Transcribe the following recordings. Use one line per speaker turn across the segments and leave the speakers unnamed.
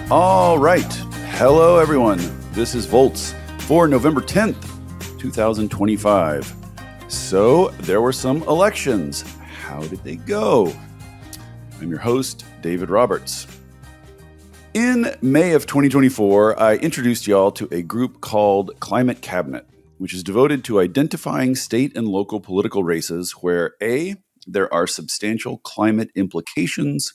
All right. Hello, everyone. This is Volts for November 10th, 2025. So there were some elections. How did they go? I'm your host, David Roberts. In May of 2024, I introduced y'all to a group called Climate Cabinet, which is devoted to identifying state and local political races where A, there are substantial climate implications,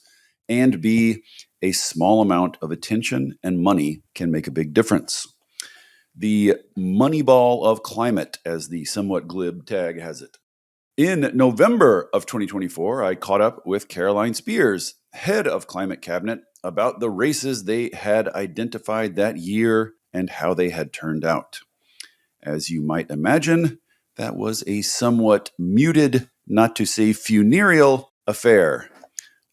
and B, a small amount of attention and money can make a big difference. The Moneyball of climate, as the somewhat glib tag has it. In November of 2024, I caught up with Caroline Spears, head of Climate Cabinet, about the races they had identified that year and how they had turned out. As you might imagine, that was a somewhat muted, not to say funereal, affair.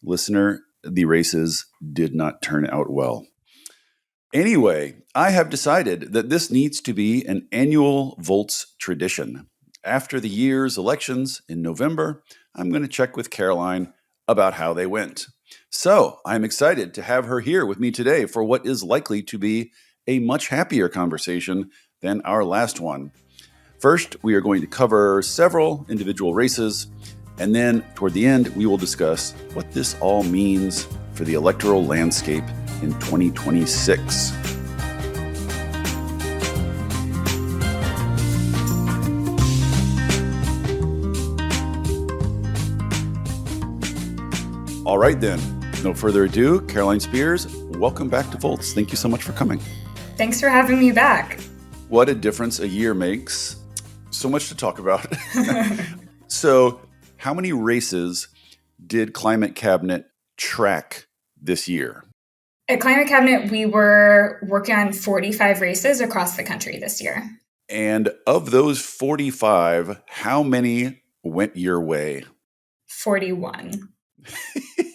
Listener, the races did not turn out well. Anyway, I have decided that this needs to be an annual Volts tradition. After the year's elections in November, I'm going to check with Caroline about how they went. So I'm excited to have her here with me today for what is likely to be a much happier conversation than our last one. First, we are going to cover several individual races, and then toward the end, we will discuss what this all means for the electoral landscape in 2026. All right, then. No further ado, Caroline Spears, welcome back to Volts. Thank you so much for coming.
Thanks for having me back.
What a difference a year makes. So much to talk about. So, how many races did Climate Cabinet track this year?
At Climate Cabinet, we were working on 45 races across the country this year.
And of those 45, how many went your way?
41.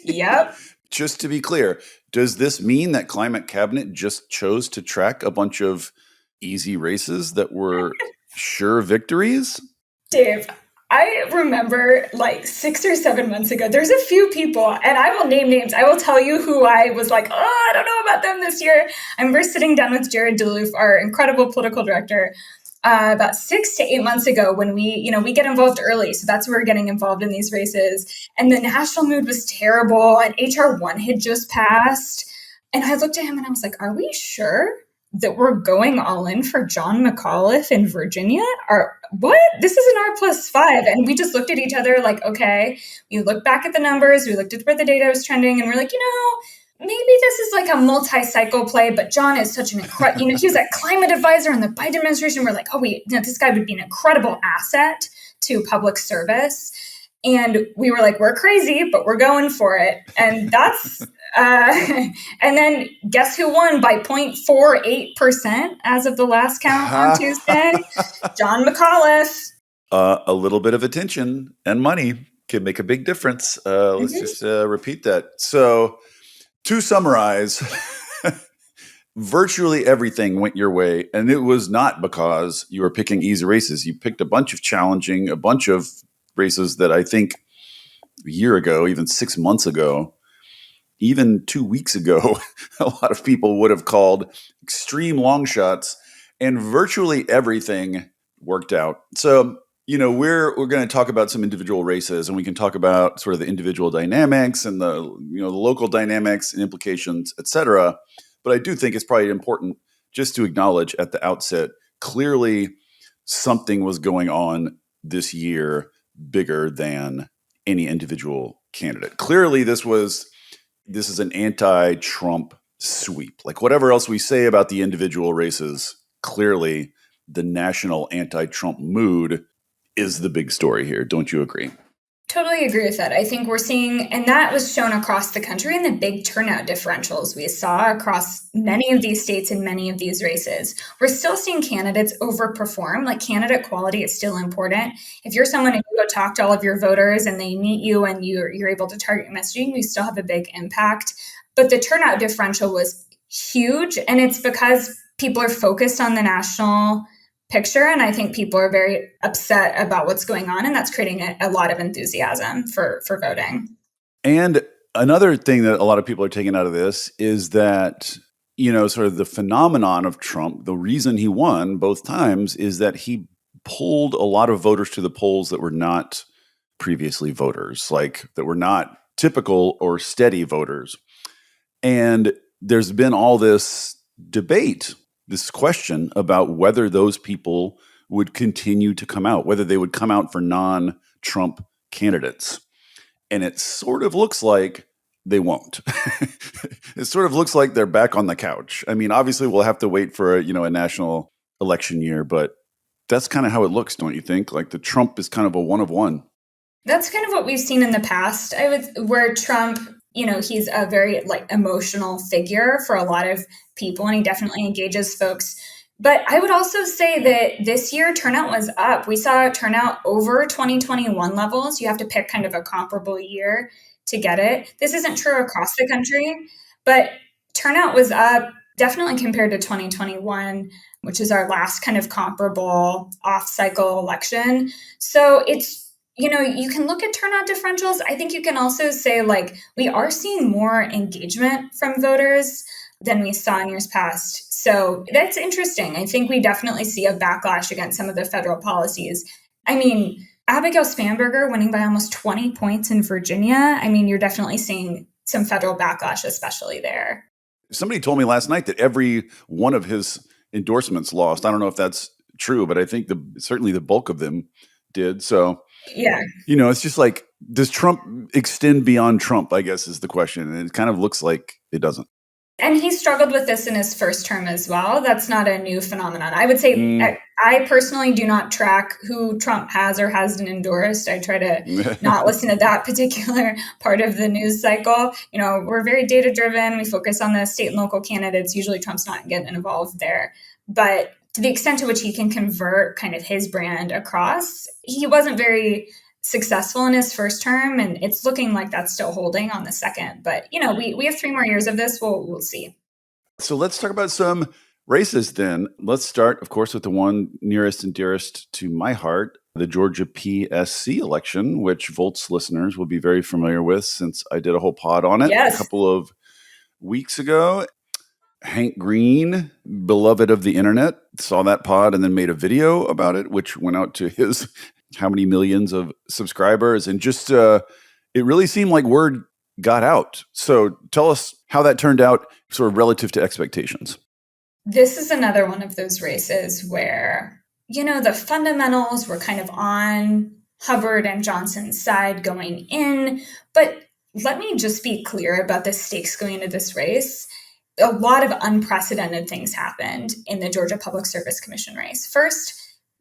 Yep.
Just to be clear, does this mean that Climate Cabinet just chose to track a bunch of easy races that were sure victories?
Dave, I remember like 6 or 7 months ago, there's a few people, and I will name names. I will tell you who I was like, I don't know about them this year. I remember sitting down with Jared DeLoof, our incredible political director, about 6 to 8 months ago when we get involved early. So that's where we're getting involved in these races. And the national mood was terrible, and HR 1 had just passed. And I looked at him and I was like, are we sure that we're going all in for John McAuliffe in Virginia? Or what? This is an R+5. And we just looked at each other like, okay, we looked back at the numbers, we looked at where the data was trending, and we're like, maybe this is like a multi-cycle play, but John is such an incredible, he was a climate advisor in the Biden administration. We're like, this guy would be an incredible asset to public service. And we were like, we're crazy, but we're going for it. And that's, and then guess who won by 0.48% as of the last count on Tuesday? John McAuliffe.
A little bit of attention and money can make a big difference. Let's just repeat that. So to summarize, virtually everything went your way. And it was not because you were picking easy races. You picked a bunch of races that I think a year ago, even 6 months ago, even 2 weeks ago, a lot of people would have called extreme long shots, and virtually everything worked out. So, we're going to talk about some individual races, and we can talk about sort of the individual dynamics and the local dynamics and implications, et cetera. But I do think it's probably important just to acknowledge at the outset, clearly something was going on this year bigger than any individual candidate. Clearly, this is an anti-Trump sweep. Like whatever else we say about the individual races, clearly the national anti-Trump mood is the big story here. Don't you agree?
Totally agree with that. I think we're seeing, and that was shown across the country in the big turnout differentials we saw across many of these states and many of these races. We're still seeing candidates overperform. Like candidate quality is still important. If you're someone and you go talk to all of your voters and they meet you and you're able to target your messaging, you still have a big impact. But the turnout differential was huge, and it's because people are focused on the national picture. And I think people are very upset about what's going on. And that's creating a lot of enthusiasm for voting.
And another thing that a lot of people are taking out of this is that sort of the phenomenon of Trump, the reason he won both times is that he pulled a lot of voters to the polls that were not previously voters, like that were not typical or steady voters. And there's been all this debate, this question about whether those people would continue to come out, whether they would come out for non-Trump candidates. And it sort of looks like they won't. It sort of looks like they're back on the couch. I mean, obviously we'll have to wait for a national election year, but that's kind of how it looks, don't you think? Like the Trump is kind of a one of one.
That's kind of what we've seen in the past. Where Trump, he's a very emotional figure for a lot of people, and he definitely engages folks. But I would also say that this year turnout was up. We saw turnout over 2021 levels. You have to pick kind of a comparable year to get it. This isn't true across the country, but turnout was up definitely compared to 2021, which is our last kind of comparable off-cycle election. So it's, you can look at turnout differentials. I think you can also say we are seeing more engagement from voters than we saw in years past. So that's interesting. I think we definitely see a backlash against some of the federal policies. I mean, Abigail Spanberger winning by almost 20 points in Virginia. I mean, you're definitely seeing some federal backlash, especially there.
Somebody told me last night that every one of his endorsements lost. I don't know if that's true, but I think certainly the bulk of them did. So,
yeah,
it's just like, does Trump extend beyond Trump, I guess is the question. And it kind of looks like it doesn't.
And he struggled with this in his first term as well. That's not a new phenomenon. I would say I personally do not track who Trump has or hasn't endorsed. I try to not listen to that particular part of the news cycle. We're very data driven. We focus on the state and local candidates. Usually Trump's not getting involved there. But to the extent to which he can convert kind of his brand across, he wasn't very successful in his first term, and it's looking like that's still holding on the second. But we have 3 more years of this. We'll see.
So let's talk about some races then. Let's start, of course, with the one nearest and dearest to my heart, the Georgia PSC election, which Volts listeners will be very familiar with since I did a whole pod on it a couple of weeks ago. Hank Green, beloved of the internet, saw that pod and then made a video about it, which went out to his how many millions of subscribers, and just it really seemed like word got out. So tell us how that turned out sort of relative to expectations.
This is another one of those races where, the fundamentals were kind of on Hubbard and Johnson's side going in. But let me just be clear about the stakes going into this race. A lot of unprecedented things happened in the Georgia Public Service Commission race. First,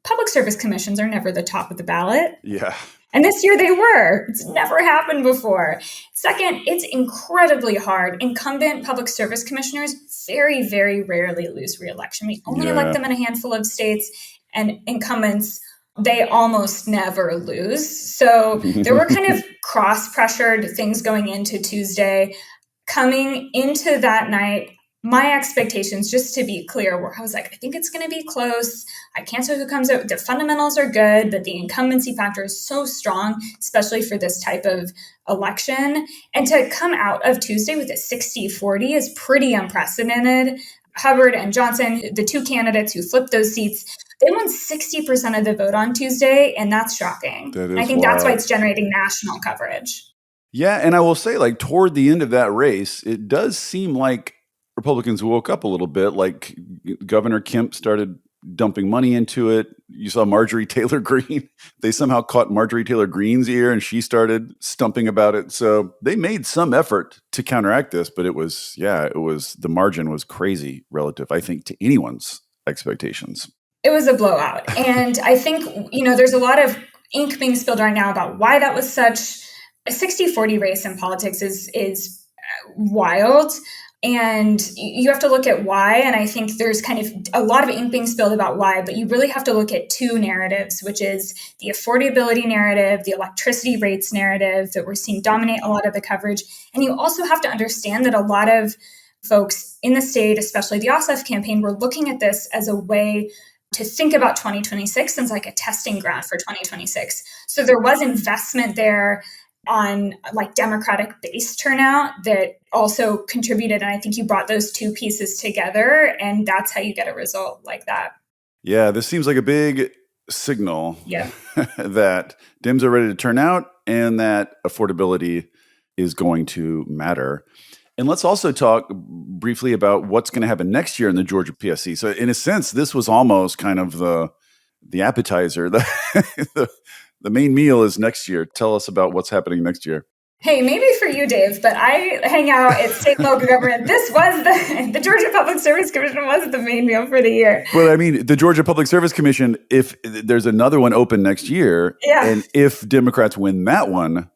public service commissions are never the top of the ballot.
Yeah.
And this year they were. It's never happened before. Second, it's incredibly hard. Incumbent public service commissioners very, very rarely lose re-election. We only elect them in a handful of states, and incumbents, they almost never lose. So there were kind of cross-pressured things going into Tuesday. Coming into that night, my expectations, just to be clear, where I was like, I think it's going to be close. I can't say who comes out. The fundamentals are good, but the incumbency factor is so strong, especially for this type of election. And to come out of Tuesday with a 60-40 is pretty unprecedented. Hubbard and Johnson, the 2 candidates who flipped those seats, they won 60% of the vote on Tuesday, and that's shocking. I think that's why it's generating national coverage.
Yeah, and I will say, toward the end of that race, it does seem like Republicans woke up a little bit. Like Governor Kemp started dumping money into it. You saw Marjorie Taylor Greene. They somehow caught Marjorie Taylor Greene's ear and she started stumping about it. So they made some effort to counteract this, but it was the margin was crazy relative, I think, to anyone's expectations.
It was a blowout. And I think, there's a lot of ink being spilled right now about why that was such a 60-40 race in politics is wild. And you have to look at why. And I think there's kind of a lot of ink being spilled about why, but you really have to look at 2 narratives, which is the affordability narrative, the electricity rates narrative that we're seeing dominate a lot of the coverage. And you also have to understand that a lot of folks in the state, especially the Ossoff campaign, were looking at this as a way to think about 2026 as like a testing ground for 2026. So there was investment there. on like Democratic base turnout that also contributed. And I think you brought those two pieces together, and that's how you get a result like that.
Yeah, this seems like a big signal
Yeah.
that Dems are ready to turn out and that affordability is going to matter. And let's also talk briefly about what's going to happen next year in the Georgia PSC. So in a sense, this was almost kind of the appetizer. The main meal is next year. Tell us about what's happening next year.
Hey, maybe for you, Dave, but I hang out at state and local government. This was the Georgia Public Service Commission was the main meal for the year.
But I mean, the Georgia Public Service Commission, if there's another one open next year, and if Democrats win that one,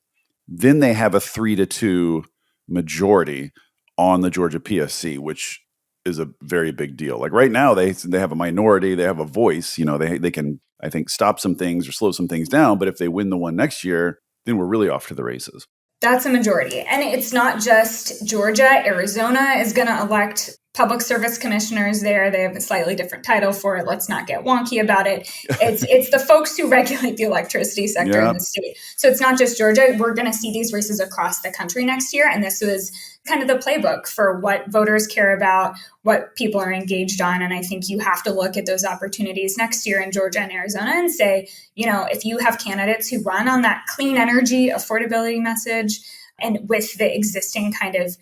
then they have a 3-2 majority on the Georgia PSC, which is a very big deal. Like right now, they have a minority, they have a voice. You know, they can, I think, stop some things or slow some things down. But if they win the one next year, then we're really off to the races.
That's a majority. And it's not just Georgia. Arizona is going to elect public service commissioners there. They have a slightly different title for it. Let's not get wonky about it. It's the folks who regulate the electricity sector in the state. So it's not just Georgia. We're going to see these races across the country next year. And this was kind of the playbook for what voters care about, what people are engaged on. And I think you have to look at those opportunities next year in Georgia and Arizona and say, you know, if you have candidates who run on that clean energy affordability message and with the existing kind of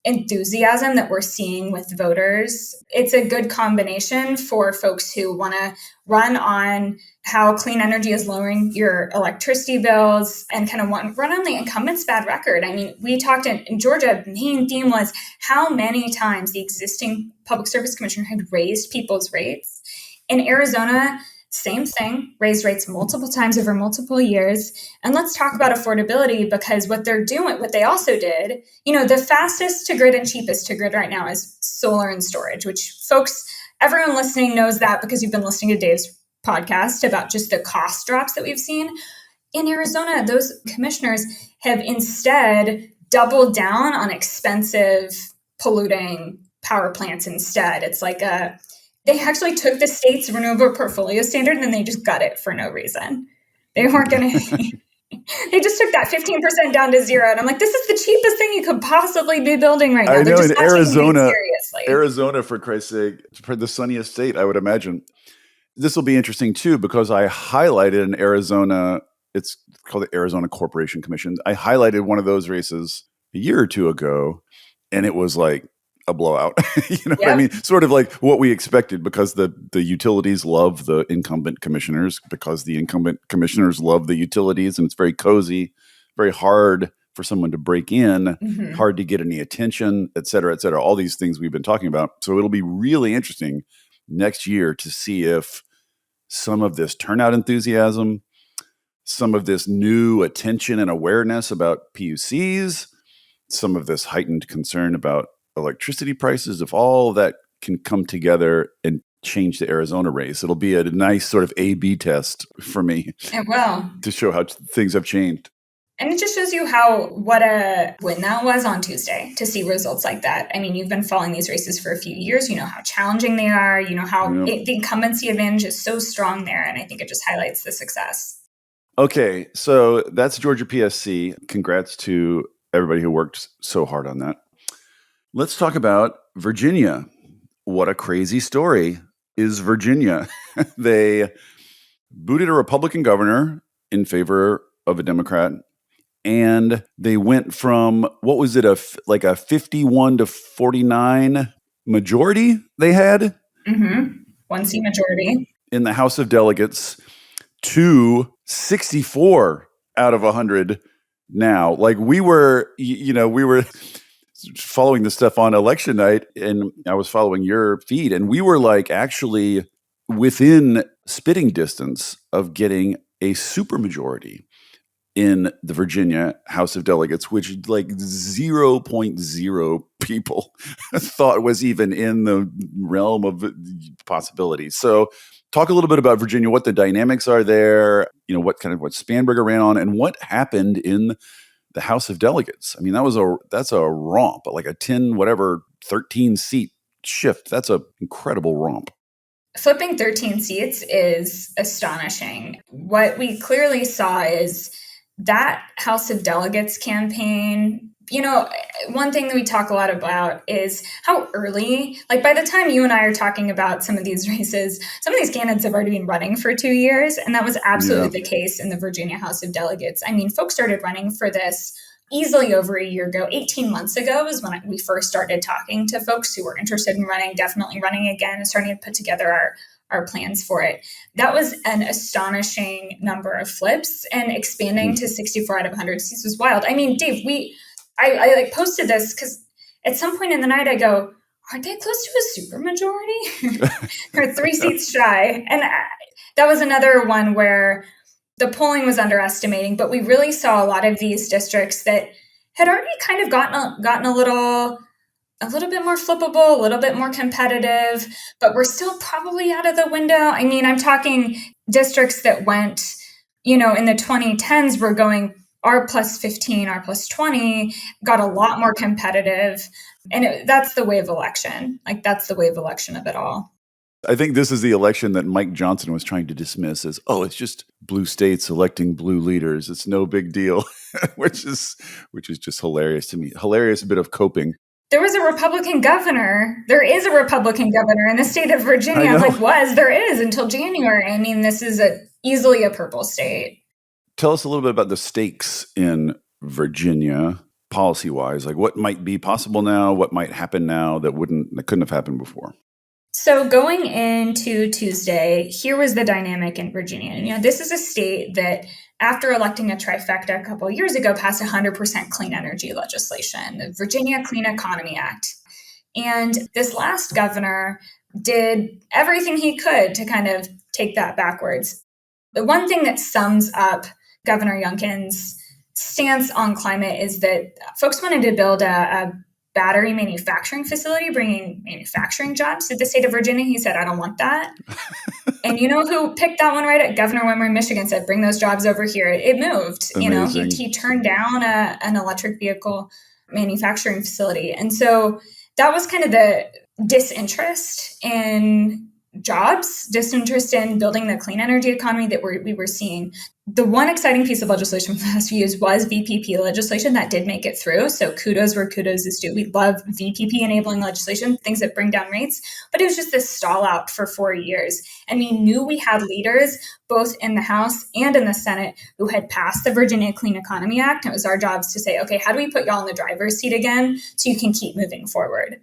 enthusiasm that we're seeing with voters, it's a good combination for folks who want to run on how clean energy is lowering your electricity bills and kind of want to run on the incumbent's bad record. I mean, we talked in Georgia, the main theme was how many times the existing public service commissioner had raised people's rates. In Arizona, same thing, raised rates multiple times over multiple years. And let's talk about affordability, because what they also did, you know, the fastest to grid and cheapest to grid right now is solar and storage, which everyone listening knows that because you've been listening to Dave's podcast about just the cost drops that we've seen. In Arizona, those commissioners have instead doubled down on expensive, polluting power plants instead. It's like they actually took the state's renewable portfolio standard and then they just gut it for no reason. They weren't going to, they just took that 15% down to zero. And I'm like, this is the cheapest thing you could possibly be building right now.
I know,
just
in Arizona, for Christ's sake, for the sunniest state, I would imagine. This will be interesting too, because I highlighted in Arizona, it's called the Arizona Corporation Commission. I highlighted one of those races a year or two ago, and it was like a blowout. You know what I mean? Sort of like what we expected, because the utilities love the incumbent commissioners, because the incumbent commissioners love the utilities, and it's very cozy, very hard for someone to break in, hard to get any attention, et cetera, all these things we've been talking about. So it'll be really interesting next year to see if some of this turnout enthusiasm, some of this new attention and awareness about PUCs, some of this heightened concern about electricity prices, if all of that can come together and change the Arizona race. It'll be a nice sort of A/B test for me.
It will.
To show how things have changed.
And it just shows you what a win that was on Tuesday to see results like that. I mean, you've been following these races for a few years. You know how challenging they are. You know how the incumbency advantage is so strong there. And I think it just highlights the success.
Okay, so that's Georgia PSC. Congrats to everybody who worked so hard on that. Let's talk about Virginia. What a crazy story is Virginia. They booted a Republican governor in favor of a Democrat. And they went from, what was it, a 51-49 majority they had?
One seat majority.
In the House of Delegates to 64 out of 100 now. Like we were following this stuff on election night, and I was following your feed, and we were like actually within spitting distance of getting a supermajority in the Virginia House of Delegates, which like 0.0 people thought was even in the realm of possibilities. So talk a little bit about Virginia, what the dynamics are there, what Spanberger ran on, and what happened in the House of Delegates. I mean, that's a romp, like a 13 seat shift. That's an incredible romp.
Flipping 13 seats is astonishing. What we clearly saw is that House of Delegates campaign, one thing that we talk a lot about is how early, like by the time you and I are talking about some of these races, some of these candidates have already been running for 2 years. And that was absolutely the case in the Virginia House of Delegates. I mean, folks started running for this easily over a year ago. 18 months ago is when we first started talking to folks who were interested in running, definitely running again, and starting to put together our plans for it. That was an astonishing number of flips, and expanding to 64 out of 100 seats was wild. I mean, Dave, I like posted this because at some point in the night I go, aren't they close to a supermajority? They're 3 seats shy. And that was another one where the polling was underestimating, but we really saw a lot of these districts that had already kind of gotten a little bit more flippable, a little bit more competitive, but we're still probably out of the window. I mean, I'm talking districts that went, in the 2010s were going R plus 15, R plus 20, got a lot more competitive. And that's the way of election. Like, that's the way of election of it all.
I think this is the election that Mike Johnson was trying to dismiss as, it's just blue states electing blue leaders. It's no big deal, which is just hilarious to me. Hilarious bit of coping.
There was a Republican governor. There is a Republican governor in the state of Virginia. I'm like, there is until January. I mean, this is easily a purple state.
Tell us a little bit about the stakes in Virginia, policy-wise. Like, what might be possible now? What might happen now that couldn't have happened before?
So going into Tuesday, here was the dynamic in Virginia. This is a state that, after electing a trifecta a couple of years ago, passed 100% clean energy legislation, the Virginia Clean Economy Act. And this last governor did everything he could to kind of take that backwards. The one thing that sums up Governor Youngkin's stance on climate is that folks wanted to build a battery manufacturing facility, bringing manufacturing jobs to the state of Virginia. He said, I don't want that. And you know who picked that one right at? Governor Whitmer in Michigan said, bring those jobs over here. It moved.
Amazing.
He turned down an electric vehicle manufacturing facility. And so that was kind of the disinterest in jobs, disinterest in building the clean energy economy that we were seeing. The one exciting piece of legislation for the last few years was VPP legislation that did make it through. So kudos where kudos is due. We love VPP enabling legislation, things that bring down rates. But it was just this stall out for 4 years. And we knew we had leaders both in the House and in the Senate who had passed the Virginia Clean Economy Act. And it was our jobs to say, okay, how do we put y'all in the driver's seat again so you can keep moving forward?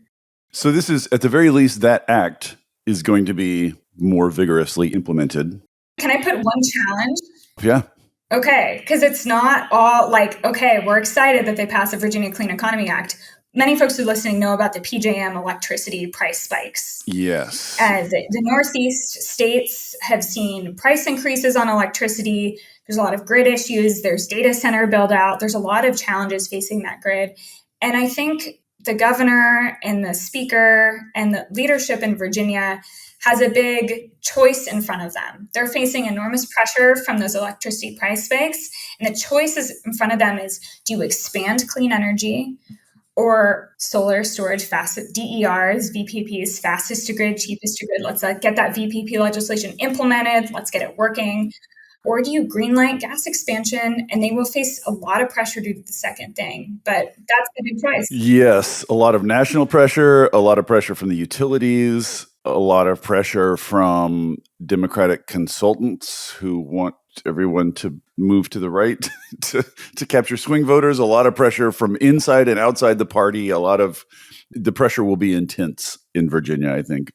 So this is, at the very least, that act is going to be more vigorously implemented.
Can I put one challenge?
Yeah.
Okay, because it's not all like, okay, we're excited that they passed the Virginia Clean Economy Act. Many folks who are listening know about the PJM electricity price spikes.
Yes.
The Northeast states have seen price increases on electricity. There's a lot of grid issues. There's data center build out. There's a lot of challenges facing that grid. And I think the governor and the speaker and the leadership in Virginia has a big choice in front of them. They're facing enormous pressure from those electricity price spikes. And the choices in front of them is, do you expand clean energy or solar storage, DERs, VPPs, fastest to grid, cheapest to grid? Let's get that VPP legislation implemented. Let's get it working. Or do you greenlight gas expansion? And they will face a lot of pressure to do the second thing. But that's the big choice.
Yes, a lot of national pressure, a lot of pressure from the utilities, a lot of pressure from Democratic consultants who want everyone to move to the right to capture swing voters, a lot of pressure from inside and outside the party. The pressure will be intense in Virginia, I think.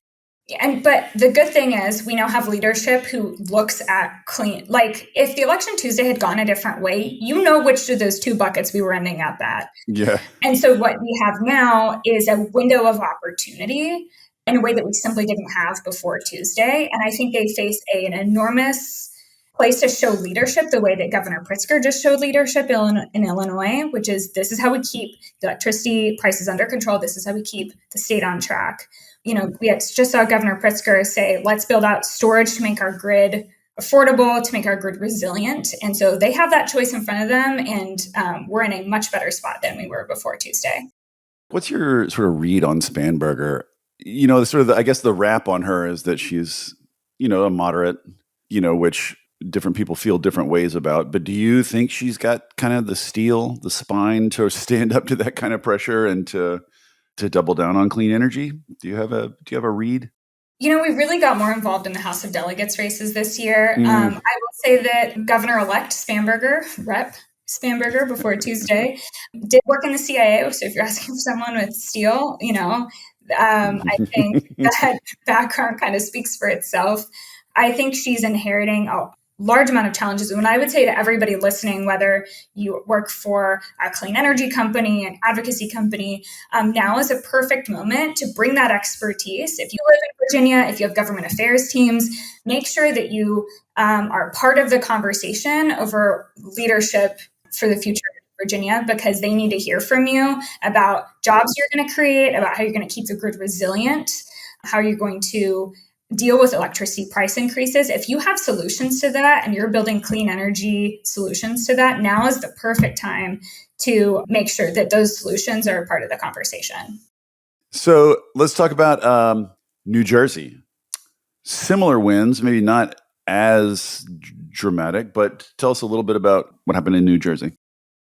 But the good thing is we now have leadership who looks at clean. Like, if the election Tuesday had gone a different way, which of those two buckets we were ending up at.
Yeah.
And so what we have now is a window of opportunity in a way that we simply didn't have before Tuesday. And I think they face an enormous place to show leadership the way that Governor Pritzker just showed leadership in Illinois, which is, this is how we keep the electricity prices under control. This is how we keep the state on track. We just saw Governor Pritzker say, let's build out storage to make our grid affordable, to make our grid resilient. And so they have that choice in front of them. And we're in a much better spot than we were before Tuesday.
What's your sort of read on Spanberger? I guess the rap on her is that she's, a moderate, which different people feel different ways about. But do you think she's got kind of the steel, the spine to stand up to that kind of pressure and to double down on clean energy? Do you have a read?
We really got more involved in the House of Delegates races this year. I will say that Governor-elect Rep. Spanberger, before Tuesday, did work in the CIA. So if you're asking for someone with steel, I think that background kind of speaks for itself. I think she's inheriting a large amount of challenges. And I would say to everybody listening, whether you work for a clean energy company, an advocacy company, now is a perfect moment to bring that expertise. If you live in Virginia, if you have government affairs teams, make sure that you are part of the conversation over leadership for the future of Virginia, because they need to hear from you about jobs you're going to create, about how you're going to keep the grid resilient, how you're going to deal with electricity price increases. If you have solutions to that and you're building clean energy solutions to that, now is the perfect time to make sure that those solutions are part of the conversation.
So let's talk about New Jersey. Similar wins, maybe not as dramatic, but tell us a little bit about what happened in New Jersey.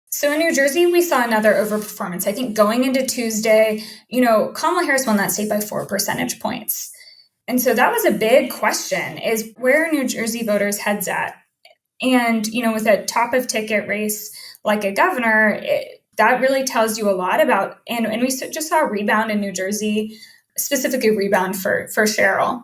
So in New Jersey, we saw another overperformance. I think going into Tuesday, Kamala Harris won that state by 4 percentage points. And so that was a big question, is where are New Jersey voters' heads at? And, with a top of ticket race like a governor, that really tells you a lot about, and we just saw a rebound in New Jersey, specifically rebound for Cheryl,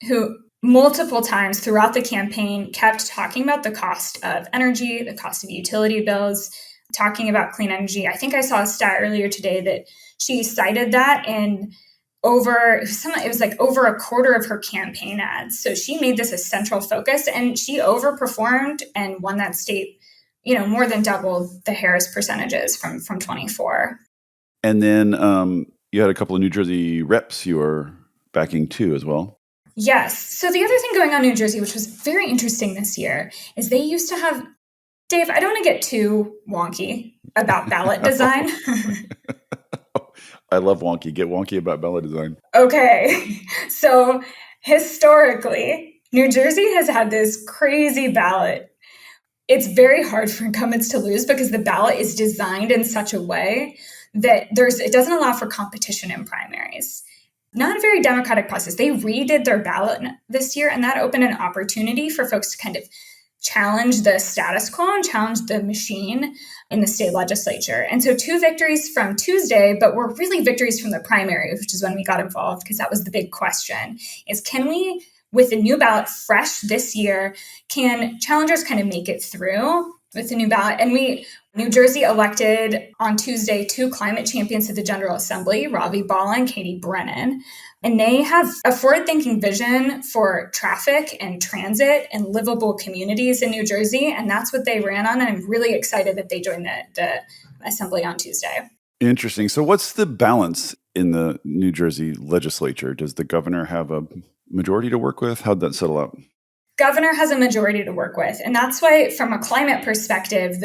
who multiple times throughout the campaign kept talking about the cost of energy, the cost of utility bills, talking about clean energy. I think I saw a stat earlier today that she cited that in it was like over a quarter of her campaign ads. So she made this a central focus, and she overperformed and won that state, more than double the Harris percentages from 24.
And then you had a couple of New Jersey reps you were backing too as well.
Yes. So the other thing going on in New Jersey, which was very interesting this year, is they used to have, Dave, I don't want to get too wonky about ballot design.
I love wonky. Get wonky about ballot design.
Okay. So historically, New Jersey has had this crazy ballot. It's very hard for incumbents to lose because the ballot is designed in such a way that it doesn't allow for competition in primaries. Not a very democratic process. They redid their ballot this year, and that opened an opportunity for folks to kind of challenge the status quo and challenge the machine in the state legislature. And so 2 victories from Tuesday, but were really victories from the primary, which is when we got involved, because that was the big question, is can we, with the new ballot fresh this year, can challengers kind of make it through with the new ballot? And New Jersey elected on Tuesday 2 climate champions to the General Assembly, Ravi Bala and Katie Brennan. And they have a forward-thinking vision for traffic and transit and livable communities in New Jersey. And that's what they ran on. And I'm really excited that they joined the assembly on Tuesday.
Interesting. So what's the balance in the New Jersey legislature? Does the governor have a majority to work with? How'd that settle out?
Governor has a majority to work with. And that's why, from a climate perspective,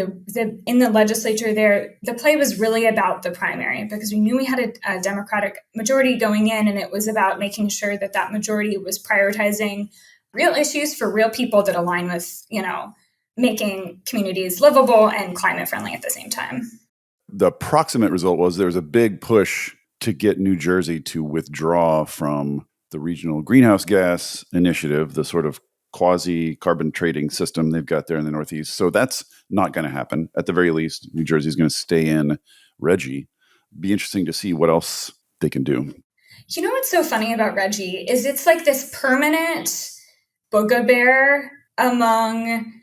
in the legislature there, the play was really about the primary, because we knew we had a Democratic majority going in, and it was about making sure that that majority was prioritizing real issues for real people that align with, making communities livable and climate friendly at the same time.
The proximate result was there was a big push to get New Jersey to withdraw from the regional greenhouse gas initiative, the sort of quasi-carbon trading system they've got there in the Northeast. So that's not going to happen. At the very least, New Jersey is going to stay in Reggie. Be interesting to see what else they can do.
What's so funny about Reggie is it's like this permanent bugaboo among...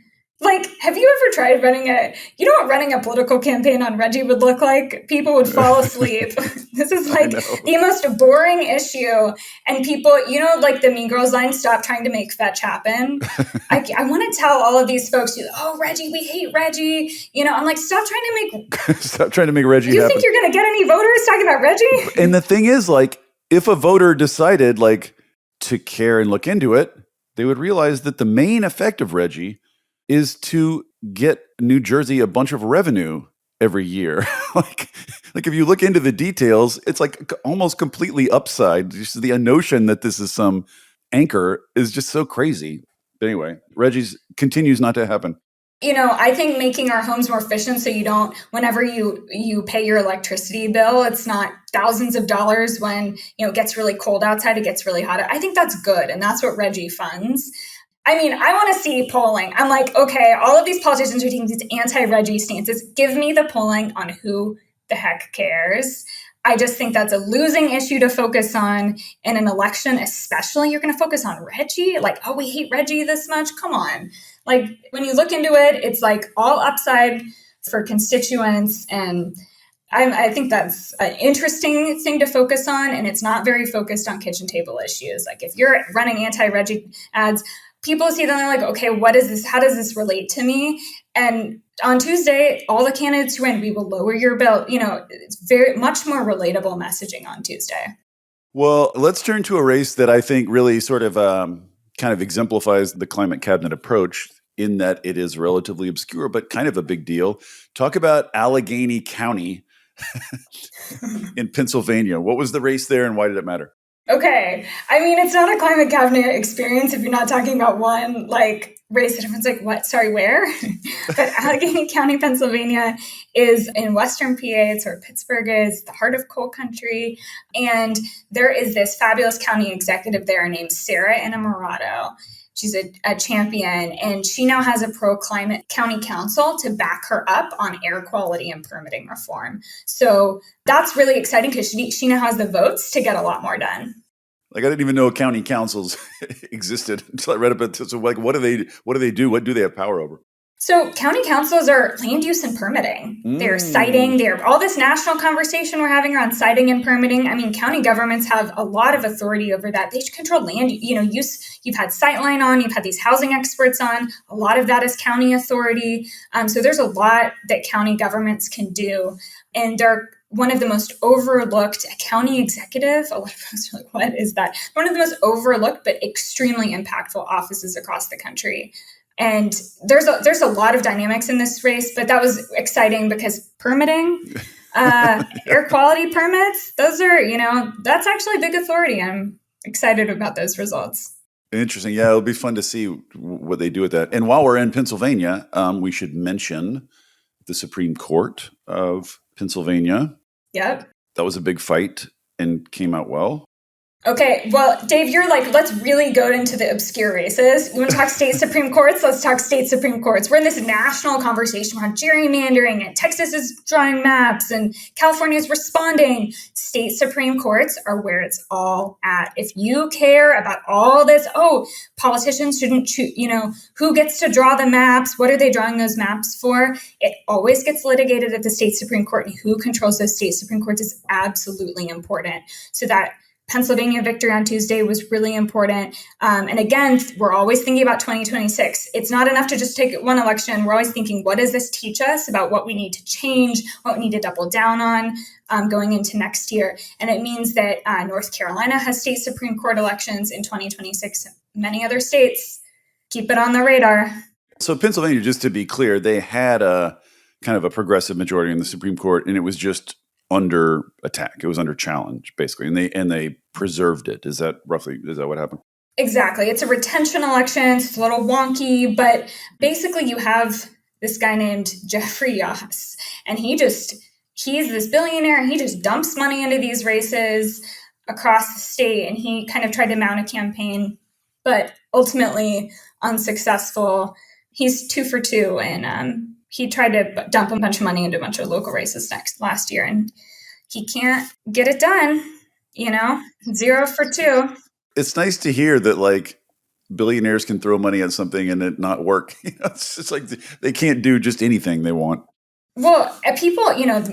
have you ever tried running a political campaign on Reggie would look like? People would fall asleep. This is the most boring issue. And people, the Mean Girls line, stop trying to make fetch happen. I want to tell all of these folks, Reggie, we hate Reggie. I'm like, stop trying to make
Reggie
you
happen.
Think you're going to get any voters talking about Reggie?
And the thing is, if a voter decided, to care and look into it, they would realize that the main effect of Reggie is to get New Jersey a bunch of revenue every year. If you look into the details, it's almost completely upside. Just the notion that this is some anchor is just so crazy. But anyway, Reggie's continues not to happen?
I think making our homes more efficient so you don't, whenever you pay your electricity bill, it's not thousands of dollars when, it gets really cold outside, it gets really hot. I think that's good. And that's what Reggie funds. I mean, I want to see polling. I'm like, okay, all of these politicians are taking these anti-Reggie stances. Give me the polling on who the heck cares. I just think that's a losing issue to focus on in an election, especially. You're going to focus on Reggie? Like, oh, we hate Reggie this much? Come on. Like, when you look into it, it's like all upside for constituents. And I think that's an interesting thing to focus on. And it's not very focused on kitchen table issues. Like, if you're running anti-Reggie ads, people see them, they're like, okay, what is this? How does this relate to me? And on Tuesday, all the candidates who win, we will lower your bill. It's very much more relatable messaging on Tuesday.
Well, let's turn to a race that I think really sort of kind of exemplifies the climate cabinet approach in that it is relatively obscure, but kind of a big deal. Talk about Allegheny County in Pennsylvania. What was the race there and why did it matter?
Okay. I mean, it's not a climate cabinet experience if you're not talking about one race that everyone's like, what? Sorry, where? But Allegheny County, Pennsylvania is in Western PA. It's where Pittsburgh is, the heart of coal country. And there is this fabulous county executive there named Sarah Innamorato. She's a champion, and she now has a pro-climate county council to back her up on air quality and permitting reform. So that's really exciting because she now has the votes to get a lot more done.
Like, I didn't even know county councils existed until I read about it. So, like, what do they do? What do they have power over?
So county councils are land use and permitting. They're citing, all this national conversation we're having around citing and permitting. I mean, county governments have a lot of authority over that. They control land, use. You've had Sightline on, you've had these housing experts on. A lot of that is county authority. So there's a lot that county governments can do. And they're one of the most overlooked, a county executive. A lot of us are like, what is that? One of the most overlooked, but extremely impactful offices across the country. And there's a lot of dynamics in this race, but that was exciting because permitting, air quality permits, those are, that's actually big authority. I'm excited about those results.
Interesting. Yeah, it'll be fun to see what they do with that. And while we're in Pennsylvania, we should mention the Supreme Court of Pennsylvania.
Yep.
That was a big fight and came out well.
Okay, well, Dave, you're like, let's really go into the obscure races. You want to talk state Supreme Courts? Let's talk state Supreme Courts. We're in this national conversation around gerrymandering, and Texas is drawing maps, and California is responding. State Supreme Courts are where it's all at. If you care about all this, politicians shouldn't choose, who gets to draw the maps? What are they drawing those maps for? It always gets litigated at the state Supreme Court, and who controls those state Supreme Courts is absolutely important. So that Pennsylvania victory on Tuesday was really important. And again, we're always thinking about 2026. It's not enough to just take one election. We're always thinking, what does this teach us about what we need to change, what we need to double down on going into next year? And it means that North Carolina has state Supreme Court elections in 2026. Many other states, keep it on the radar.
So Pennsylvania, just to be clear, they had a kind of a progressive majority in the Supreme Court, and it was just under attack. It was under challenge, basically, and they preserved it. Is that what happened?
Exactly. It's a retention election. It's a little wonky, but basically you have this guy named Jeffrey Yass, and he's this billionaire, and he just dumps money into these races across the state, and he kind of tried to mount a campaign, but ultimately unsuccessful. He's 2 for 2, and he tried to dump a bunch of money into a bunch of local races last year, and he can't get it done, 0 for 2.
It's nice to hear that, billionaires can throw money at something and it not work. It's like they can't do just anything they want.
Well, people,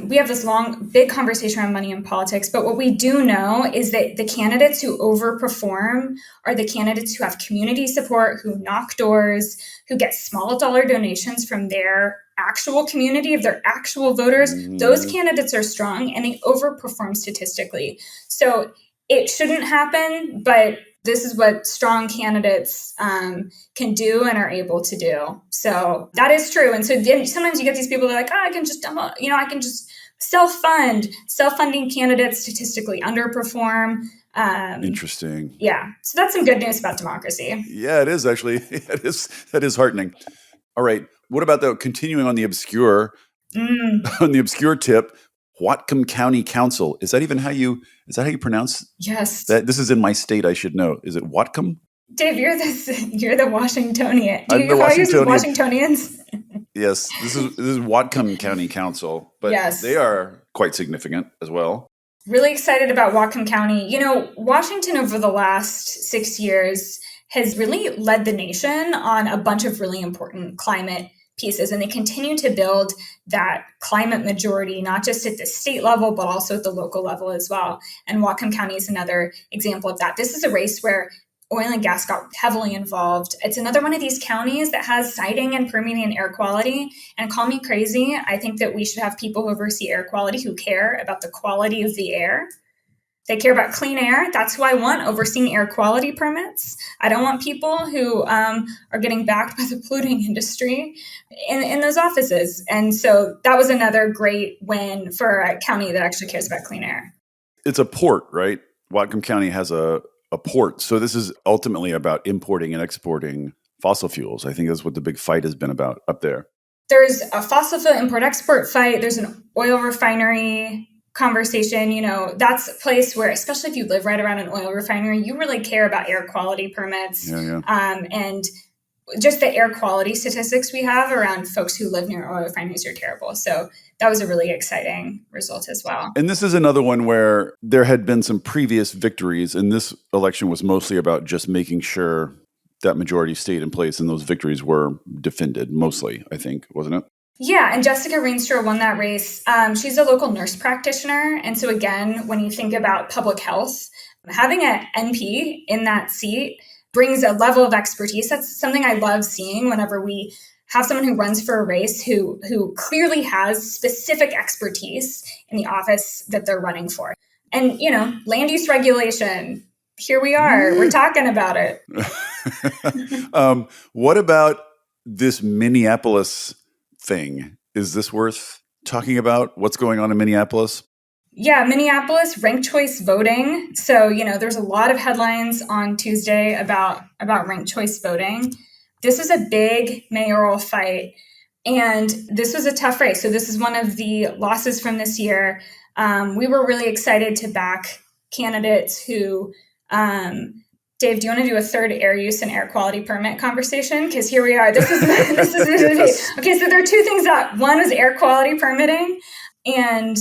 we have this long, big conversation around money in politics, but what we do know is that the candidates who overperform are the candidates who have community support, who knock doors, who get small dollar donations from their actual community, of their actual voters. Mm-hmm. Those candidates are strong and they overperform statistically. So it shouldn't happen, but this is what strong candidates can do and are able to do. So that is true. And so then sometimes you get these people that are like, I can just, I can just self-fund. Self-funding candidates statistically underperform.
Interesting.
Yeah. So that's some good news about democracy.
Yeah, it is actually. That is heartening. All right. What about continuing on the obscure tip, Whatcom County Council. Is that how you pronounce
Yes.
that? This is in my state, I should know. Is it Whatcom?
Dave, you're the Washingtonian.
I'm the Washingtonian.
Washingtonians?
Yes, this is Whatcom County Council, but
yes.
They are quite significant as well.
Really excited about Whatcom County. Washington over the last 6 years has really led the nation on a bunch of really important climate pieces, and they continue to build that climate majority, not just at the state level, but also at the local level as well. And Whatcom County is another example of that. This is a race where oil and gas got heavily involved. It's another one of these counties that has siting and permitting and air quality. And call me crazy, I think that we should have people who oversee air quality who care about the quality of the air. They care about clean air. That's who I want overseeing air quality permits. I don't want people who are getting backed by the polluting industry in those offices. And so that was another great win for a county that actually cares about clean air.
It's a port, right? Whatcom County has a port. So this is ultimately about importing and exporting fossil fuels. I think that's what the big fight has been about up there.
There's a fossil fuel import-export fight. There's an oil refinery conversation. That's a place where, especially if you live right around an oil refinery, you really care about air quality permits.
Yeah.
And just the air quality statistics we have around folks who live near oil refineries are terrible. So that was a really exciting result as well.
And this is another one where there had been some previous victories, and this election was mostly about just making sure that majority stayed in place and those victories were defended, mostly, I think, wasn't it?
Yeah, and Jessica Reinstra won that race. She's a local nurse practitioner. And so again, when you think about public health, having an NP in that seat brings a level of expertise. That's something I love seeing whenever we have someone who runs for a race who clearly has specific expertise in the office that they're running for. And, land use regulation, here we are. We're talking about it.
What about this Minneapolis thing? Is this worth talking about? What's going on in Minneapolis?
Yeah, Minneapolis, ranked choice voting. So, there's a lot of headlines on Tuesday about ranked choice voting. This is a big mayoral fight, and this was a tough race. So this is one of the losses from this year. We were really excited to back candidates who, Dave, do you want to do a third air use and air quality permit conversation? Because here we are. This is okay. So there are two things one was air quality permitting, and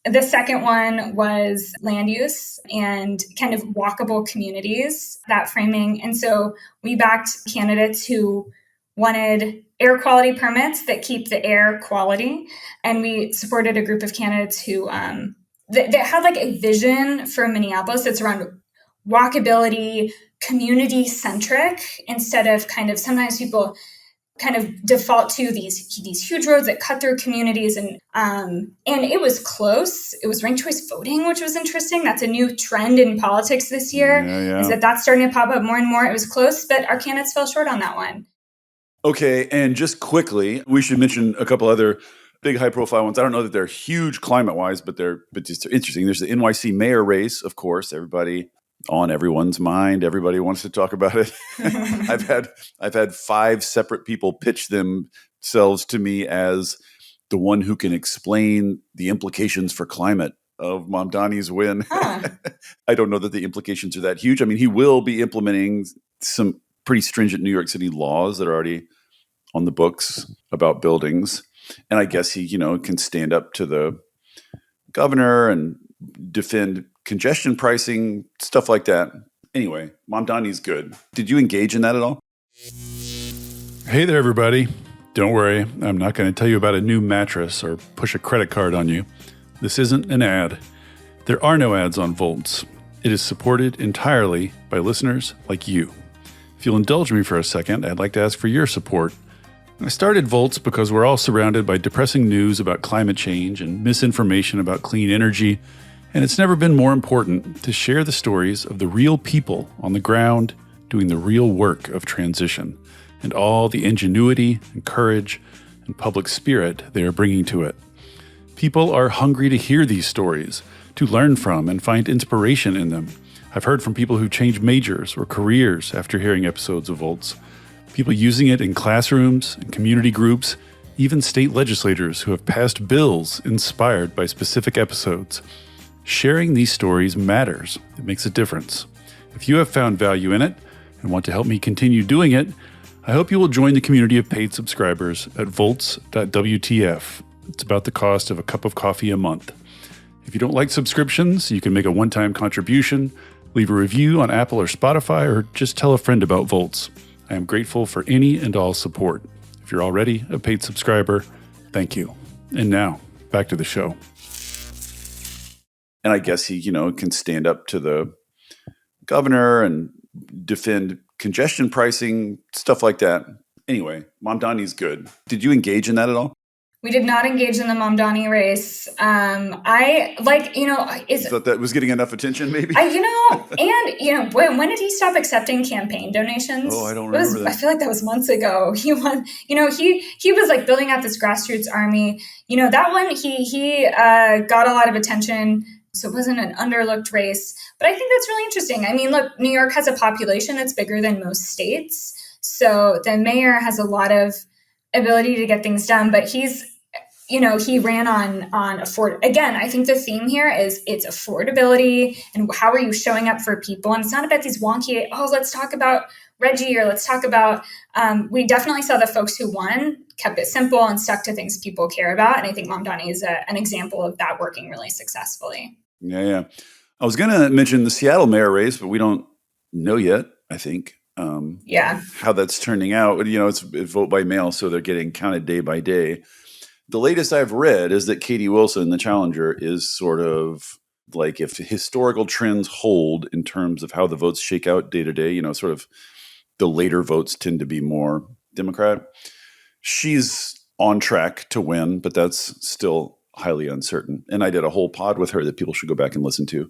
the second one was land use and kind of walkable communities, that framing. And so we backed candidates who wanted air quality permits that keep the air quality. And we supported a group of candidates who that had like a vision for Minneapolis that's around walkability, community-centric, instead of kind of sometimes people kind of default to these huge roads that cut through communities. And it was close. It was ranked choice voting, which was interesting. That's a new trend in politics this year, is that's starting to pop up more and more. It was close, but our candidates fell short on that one.
Okay, and just quickly, we should mention a couple other big high-profile ones. I don't know that they're huge climate-wise, but just interesting. There's the NYC mayor race, of course. On everyone's mind. Everybody wants to talk about it. I've had 5 separate people pitch themselves to me as the one who can explain the implications for climate of Mamdani's win.
Huh.
I don't know that the implications are that huge. I mean, he will be implementing some pretty stringent New York City laws that are already on the books about buildings. And I guess he, can stand up to the governor and defend congestion pricing, stuff like that. Anyway, Mamdani's good. Did you engage in that at all? Hey there, everybody. Don't worry, I'm not going to tell you about a new mattress or push a credit card on you. This isn't an ad. There are no ads on Volts. It is supported entirely by listeners like you. If you'll indulge me for a second, I'd like to ask for your support. I started Volts because we're all surrounded by depressing news about climate change and misinformation about clean energy. And it's never been more important to share the stories of the real people on the ground doing the real work of transition and all the ingenuity and courage and public spirit they are bringing to it. People are hungry to hear these stories, to learn from and find inspiration in them. I've heard from people who change majors or careers after hearing episodes of Volts, people using it in classrooms and community groups, even state legislators who have passed bills inspired by specific episodes. Sharing these stories matters. It makes a difference. If you have found value in it and want to help me continue doing it, I hope you will join the community of paid subscribers at volts.wtf. It's about the cost of a cup of coffee a month. If you don't like subscriptions, you can make a one-time contribution, leave a review on Apple or Spotify, or just tell a friend about Volts. I am grateful for any and all support. If you're already a paid subscriber, thank you. And now, back to the show. And I guess he, can stand up to the governor and defend congestion pricing, stuff like that. Anyway, Mamdani's good. Did you engage in that at all?
We did not engage in the Mamdani race. Thought
that was getting enough attention, maybe?
When did he stop accepting campaign donations?
Oh, I don't remember that.
I feel like that was months ago. He was like building out this grassroots army. That one, he got a lot of attention. So it wasn't an underlooked race. But I think that's really interesting. I mean, look, New York has a population that's bigger than most states. So the mayor has a lot of ability to get things done. But he ran on afford. Again, I think the theme here is it's affordability and how are you showing up for people? And it's not about these wonky, let's talk about Reggie or let's talk about, we definitely saw the folks who won kept it simple and stuck to things people care about. And I think Mamdani is an example of that working really successfully.
Yeah. I was going to mention the Seattle mayor race, but we don't know yet, I think, how that's turning out. It's vote by mail, so they're getting counted day by day. The latest I've read is that Katie Wilson, the challenger, is sort of like if historical trends hold in terms of how the votes shake out day to day, sort of the later votes tend to be more Democrat. She's on track to win, but that's still highly uncertain. And I did a whole pod with her that people should go back and listen to.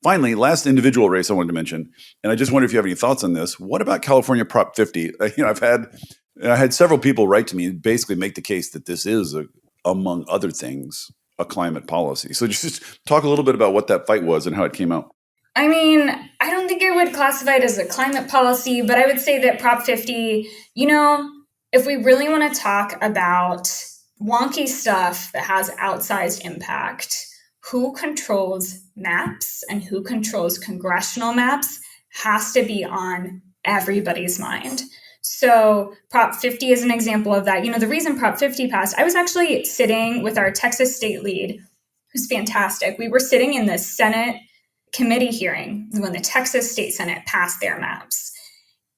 Finally, last individual race I wanted to mention, and I just wonder if you have any thoughts on this. What about California Prop 50? I had several people write to me and basically make the case that this is, among other things, a climate policy. So just talk a little bit about what that fight was and how it came out.
I mean, I don't think I would classify it as a climate policy, but I would say that Prop 50, if we really want to talk about wonky stuff that has outsized impact, who controls maps and who controls congressional maps has to be on everybody's mind. So Prop 50 is an example of that. The reason Prop 50 passed, I was actually sitting with our Texas state lead, who's fantastic. We were sitting in the Senate committee hearing when the Texas State Senate passed their maps.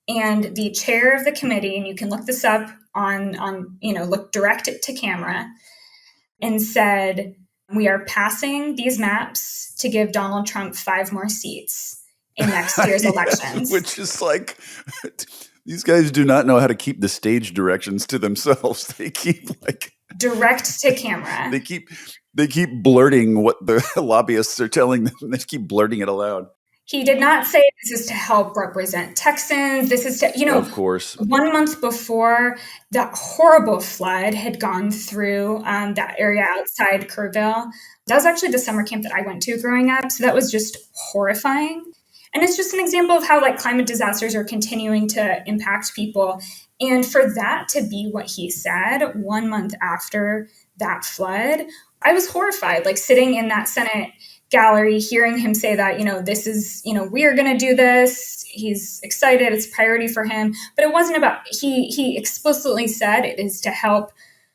And the chair of the committee, and you can look this up look direct to camera, and said, we are passing these maps to give Donald Trump 5 more seats in next year's elections.
Which is like, these guys do not know how to keep the stage directions to themselves. They keep
direct to camera.
They keep blurting what the lobbyists are telling them. They keep blurting it aloud.
He did not say this is to help represent Texans. This is to,
of course.
1 month before, that horrible flood had gone through that area outside Kerrville. That was actually the summer camp that I went to growing up. So that was just horrifying. And it's just an example of how climate disasters are continuing to impact people. And for that to be what he said 1 month after that flood, I was horrified, sitting in that Senate gallery, hearing him say that, this is, we are going to do this. He's excited. It's a priority for him. But it wasn't about, he explicitly said it is to help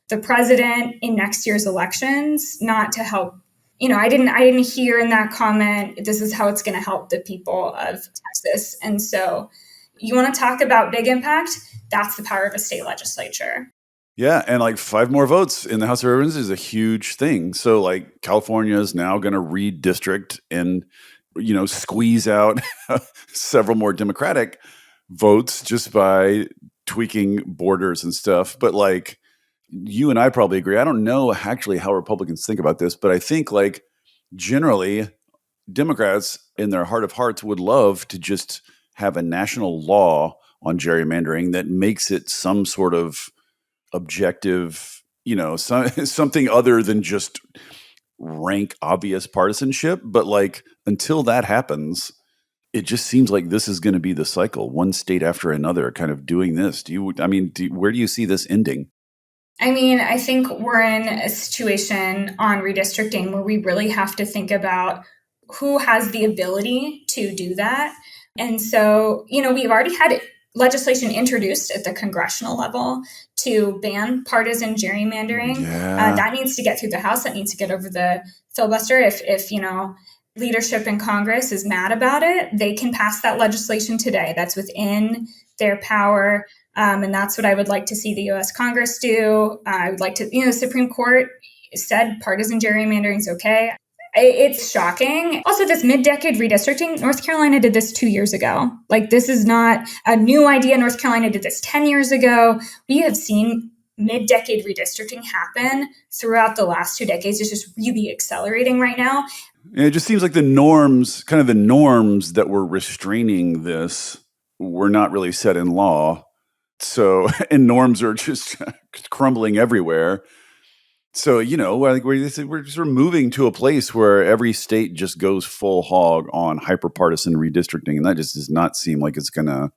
the president in next year's elections, not to help, I didn't hear in that comment, this is how it's going to help the people of Texas. And so you want to talk about big impact? That's the power of a state legislature.
Yeah, and 5 more votes in the House of Representatives is a huge thing. So California is now going to redistrict and, squeeze out several more Democratic votes just by tweaking borders and stuff. But you and I probably agree. I don't know actually how Republicans think about this, but I think generally Democrats in their heart of hearts would love to just have a national law on gerrymandering that makes it some sort of objective, something other than just rank obvious partisanship. But until that happens, it just seems like this is going to be the cycle, one state after another kind of doing this. Where do you see this ending?
I mean, I think we're in a situation on redistricting where we really have to think about who has the ability to do that. And so, we've already had legislation introduced at the congressional level to ban partisan gerrymandering.
Yeah.
That needs to get through the House. That needs to get over the filibuster. If leadership in Congress is mad about it, they can pass that legislation today. That's within their power. And that's what I would like to see the U.S. Congress do. I would like to, the Supreme Court said partisan gerrymandering is okay. It's shocking. Also, this mid-decade redistricting, North Carolina did this 2 years ago. Like, this is not a new idea. North Carolina did this 10 years ago. We have seen mid-decade redistricting happen throughout the last 2 decades. It's just really accelerating right now.
And it just seems like the norms that were restraining this were not really set in law. So, and norms are just crumbling everywhere. So, I think we're sort of moving to a place where every state just goes full hog on hyperpartisan redistricting. And that just does not seem like it's going to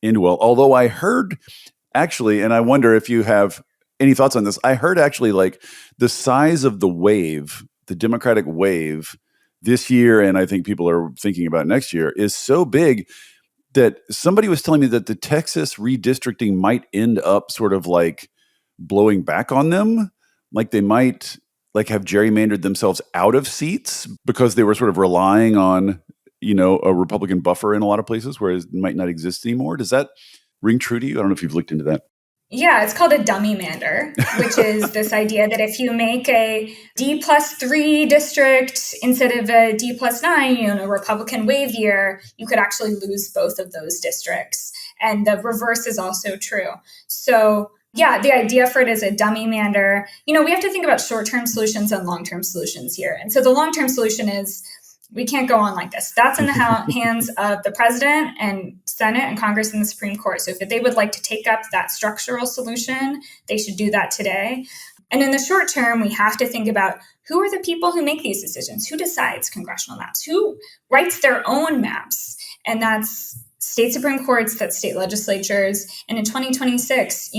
end well. Although I heard actually, and I wonder if you have any thoughts on this, I heard actually like the size of the wave, the Democratic wave this year, and I think people are thinking about next year, is so big that somebody was telling me that the Texas redistricting might end up sort of like blowing back on them. Like they might like have gerrymandered themselves out of seats because they were sort of relying on, a Republican buffer in a lot of places where it might not exist anymore. Does that ring true to you? I don't know if you've looked into that.
Yeah, it's called a dummy mander, which is this idea that if you make a D+3 district instead of a D+9, a Republican wave year, you could actually lose both of those districts. And the reverse is also true. So yeah, the idea for it is a dummy mander. We have to think about short-term solutions and long-term solutions here. And so the long-term solution is we can't go on like this. That's in the hands of the president and Senate and Congress and the Supreme Court. So if they would like to take up that structural solution, they should do that today. And in the short term, we have to think about who are the people who make these decisions? Who decides congressional maps? Who writes their own maps? And that's state Supreme Courts, that's state legislatures. And in 2026,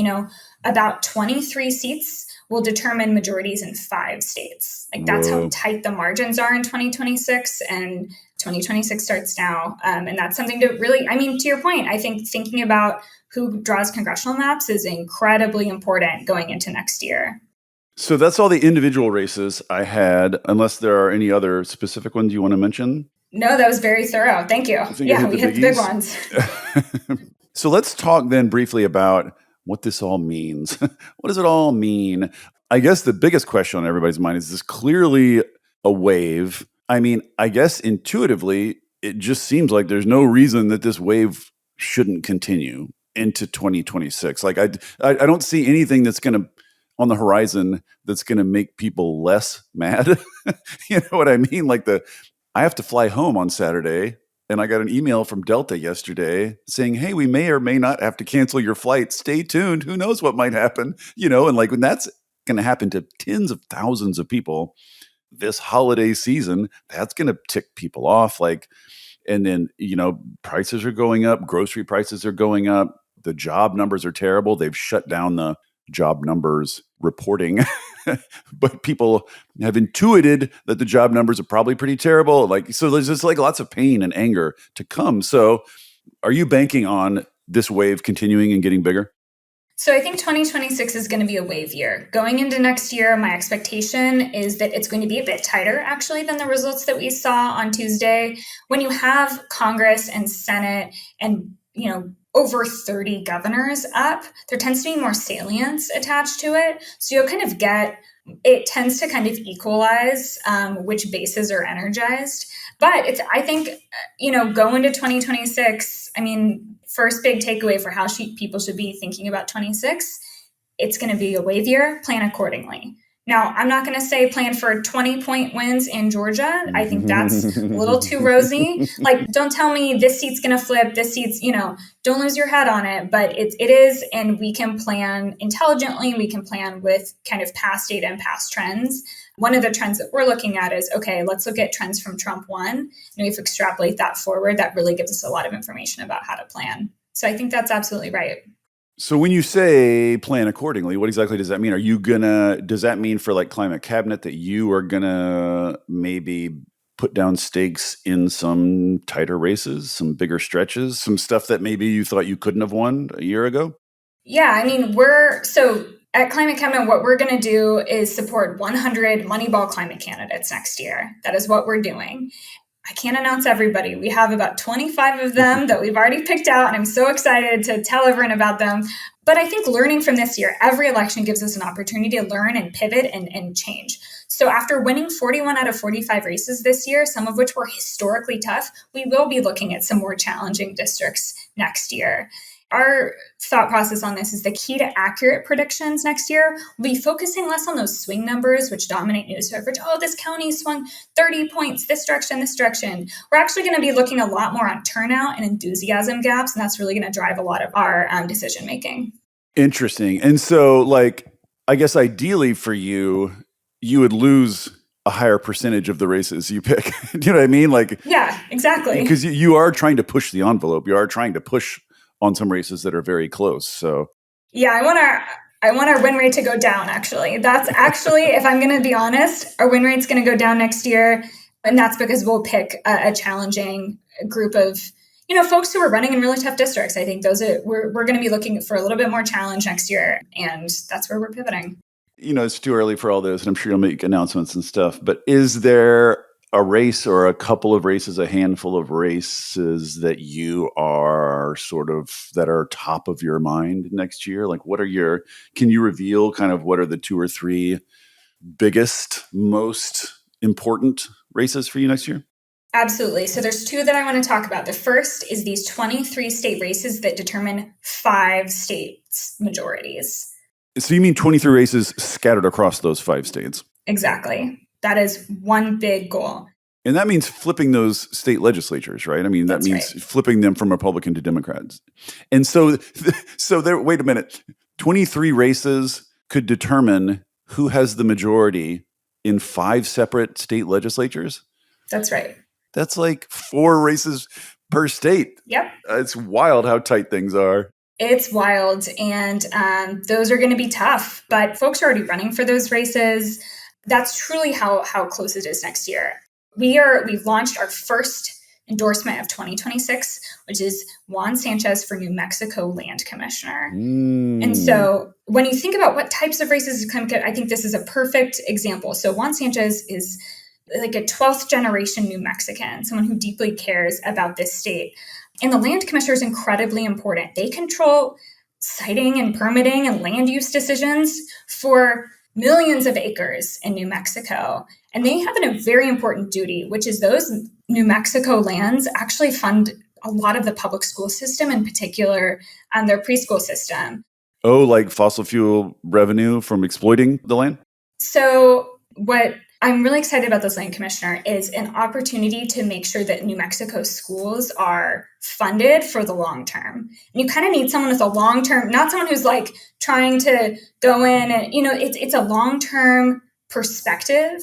about 23 seats will determine majorities in 5 states. Like that's how tight the margins are in 2026, and 2026 starts now. And that's something to really, to your point, I think thinking about who draws congressional maps is incredibly important going into next year.
So that's all the individual races I had, unless there are any other specific ones you want to mention.
No, that was very thorough. Thank you. Yeah, we hit the big ones.
So let's talk then briefly about what this all means. What does it all mean? I guess the biggest question on everybody's mind is this clearly a wave. I guess intuitively, it just seems like there's no reason that this wave shouldn't continue into 2026. Like I don't see anything that's going to on the horizon that's going to make people less mad. You know what I mean? Like I have to fly home on Saturday. And I got an email from Delta yesterday saying, hey, we may or may not have to cancel your flight. Stay tuned. Who knows what might happen? And like when that's going to happen to tens of thousands of people this holiday season, that's going to tick people off. And then, prices are going up. Grocery prices are going up. The job numbers are terrible. They've shut down the job numbers reporting, but people have intuited that the job numbers are probably pretty terrible. So there's just like lots of pain and anger to come. So are you banking on this wave continuing and getting bigger?
So I think 2026 is going to be a wave year. Going into next year, my expectation is that it's going to be a bit tighter, actually, than the results that we saw on Tuesday. When you have Congress and Senate and, over 30 governors up, there tends to be more salience attached to it. So you'll kind of it tends to kind of equalize which bases are energized. But I think, go into 2026, first big takeaway for how people should be thinking about 26, it's going to be a wave year, plan accordingly. Now, I'm not going to say plan for 20-point wins in Georgia. I think that's a little too rosy. Like, don't tell me this seat's going to flip, this seat's, don't lose your head on it. But it is, and we can plan intelligently. We can plan with kind of past data and past trends. One of the trends that we're looking at is, okay, let's look at trends from Trump 1. And if we extrapolate that forward, that really gives us a lot of information about how to plan. So I think that's absolutely right.
So when you say plan accordingly, what exactly does that mean? Does that mean for like climate cabinet that you are gonna maybe put down stakes in some tighter races, some bigger stretches, some stuff that maybe you thought you couldn't have won a year ago?
Yeah, I mean, at Climate Cabinet, what we're going to do is support 100 Moneyball climate candidates next year. That is what we're doing. I can't announce everybody. We have about 25 of them that we've already picked out, and I'm so excited to tell everyone about them. But I think learning from this year, every election gives us an opportunity to learn and pivot and change. So after winning 41 out of 45 races this year, some of which were historically tough, we will be looking at some more challenging districts next year. Our thought process on this is the key to accurate predictions next year. We'll be focusing less on those swing numbers, which dominate news coverage. Oh, this county swung 30 points, this direction, this direction. We're actually going to be looking a lot more on turnout and enthusiasm gaps, and that's really going to drive a lot of our decision making.
Interesting. And so, like, I guess ideally for you, you would lose a higher percentage of the races you pick. Do you know what I mean? Like,
yeah, exactly.
Because you are trying to push the envelope. You are trying to push on some races that are very close. So
yeah, I want our win rate to go down, actually. That's actually, if I'm going to be honest, our win rate's going to go down next year. And that's because we'll pick a challenging group of, folks who are running in really tough districts. I think we're going to be looking for a little bit more challenge next year. And that's where we're pivoting.
It's too early for all this, and I'm sure you'll make announcements and stuff. But is there a race or a couple of races, a handful of races that you are that are top of your mind next year? Like, can you reveal kind of what are the 2 or 3 biggest, most important races for you next year?
Absolutely. So there's 2 that I want to talk about. The first is these 23 state races that determine 5 states' majorities.
So you mean 23 races scattered across those 5 states?
Exactly. That is one big goal.
And that means flipping those state legislatures, right? I mean, that means flipping them from Republican to Democrats. And so wait a minute, 23 races could determine who has the majority in 5 separate state legislatures?
That's right.
That's like 4 races per state.
Yep.
It's wild how tight things are.
It's wild. And those are going to be tough, but folks are already running for those races. That's truly how close it is next year. We've launched our first endorsement of 2026, which is Juan Sanchez for New Mexico Land Commissioner. And so when you think about what types of races come, I think this is a perfect example. So Juan Sanchez is like a 12th generation New Mexican, someone who deeply cares about this state. And the land commissioner is incredibly important. They control siting and permitting and land use decisions for millions of acres in New Mexico. And they have a very important duty, which is those New Mexico lands actually fund a lot of the public school system, in particular, their preschool system.
Oh, like fossil fuel revenue from exploiting the land?
So what I'm really excited about this land commissioner is an opportunity to make sure that New Mexico schools are funded for the long term. And you kind of need someone with a long term, not someone who's like trying to go in and, it's a long term perspective.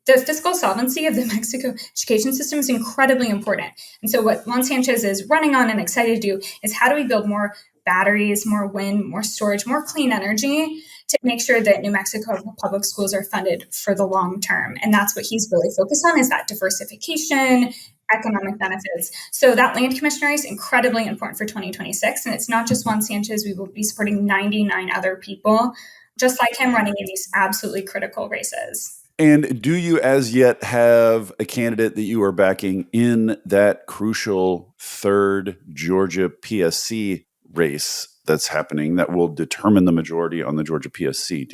The fiscal solvency of the Mexico education system is incredibly important. And so what Juan Sanchez is running on and excited to do is how do we build more batteries, more wind, more storage, more clean energy to make sure that New Mexico public schools are funded for the long term. And that's what he's really focused on, is that diversification, economic benefits. So that land commissioner is incredibly important for 2026. And it's not just Juan Sanchez. We will be supporting 99 other people just like him running in these absolutely critical races.
And do you as yet have a candidate that you are backing in that crucial 3rd Georgia PSC race that's happening that will determine the majority on the Georgia PSC?